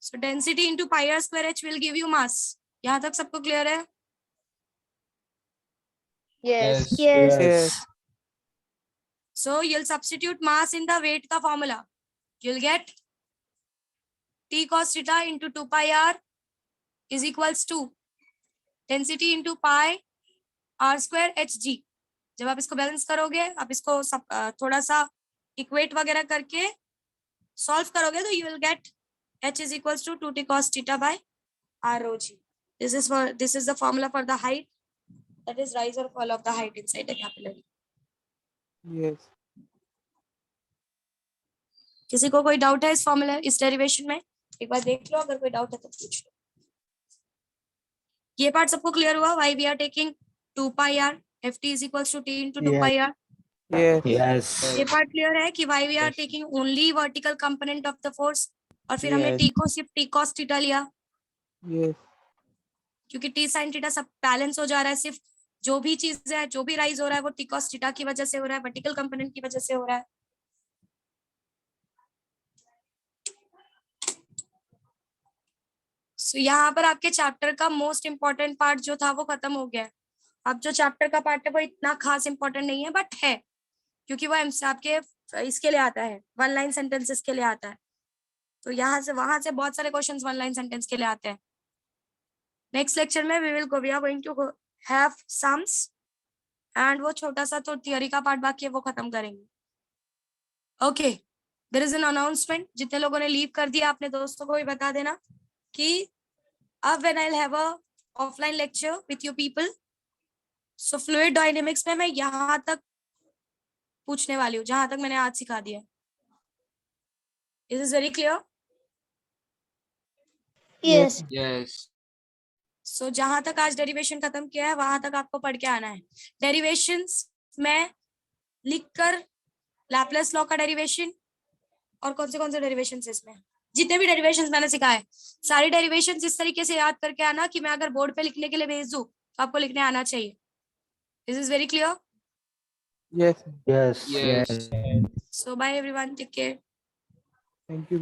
So density into pi r square h will give you mass. यहाँ तक सबको clear है? Yes. Yes. Yes So you'll substitute mass in the weight का formula. You'll get T cos theta into 2 pi r is equals to density into pi r square hg. जब आप इसको balance करोगे, आप इसको थोड़ा सा इक्वेट वगैरह करके सॉल्व करोगे तो you will gate h is equals to 2t cos theta by rho g. This is the formula for the height, that is rise or fall of the height inside the capillary. Yes किसी को कोई doubt है इस formula, इस derivation में? एक बार देख लो, अगर कोई डाउट है तो पूछ लो। ये पार्ट सबको क्लियर हुआ? Why we are taking 2 pi r, ft is equals to t into 2 pi r. Yes ये पार्ट क्लियर है कि why we are taking only vertical component of the force, और फिर हमने Yes. t को सिर्फ t cos थीटा लिया yes क्योंकि t sin थीटा सब बैलेंस हो जा रहा है। सिर्फ जो भी चीज है, जो भी राइज हो रहा है वो t cos थीटा की वजह से हो रहा है, वर्टिकल कंपोनेंट की वजह से हो रहा है। So, यहाँ पर आपके चैप्टर का मोस्ट इम्पोर्टेंट पार्ट जो था वो खत्म हो गया है। अब जो चैप्टर का पार्ट है वो इतना खास इम्पोर्टेंट नहीं है, बट है, क्योंकि वो आपके इसके लिए आता है, वन लाइन सेंटेंसेस के लिए आता है। तो यहाँ से वहां से बहुत सारे क्वेश्चंस वन लाइन सेंटेंस के लिए आते हैं. नेक्स्ट लेक्चर में we are going to have sums and वो छोटा सा तो थियरी का पार्ट बाकी है वो खत्म करेंगे. Okay, there is an announcement. जितने लोगों ने लीव कर दिया अपने दोस्तों को भी बता देना कि अब when I will have a offline lecture with you people, so fluid dynamics में मैं यहाँ तक पूछने वाली हूँ जहां तक मैंने आज सिखा दिया. Is is very clear? Yes. Yes. So जहां तक आज डेरिवेशन खत्म किया है वहां तक आपको पढ़ के आना है. डेरिवेशंस में लिखकर लैपलेस लॉ का डेरिवेशन और कौन से डेरिवेशंस है इसमें, जितने भी डेरिवेशंस मैंने सिखाए सारी डेरिवेशंस इस तरीके से याद करके आना कि मैं अगर बोर्ड पे लिखने के लिए भेज दूं तो आपको लिखने आना चाहिए. This is very clear? Yes. Yes. Yes. So bye everyone, take care. Thank you.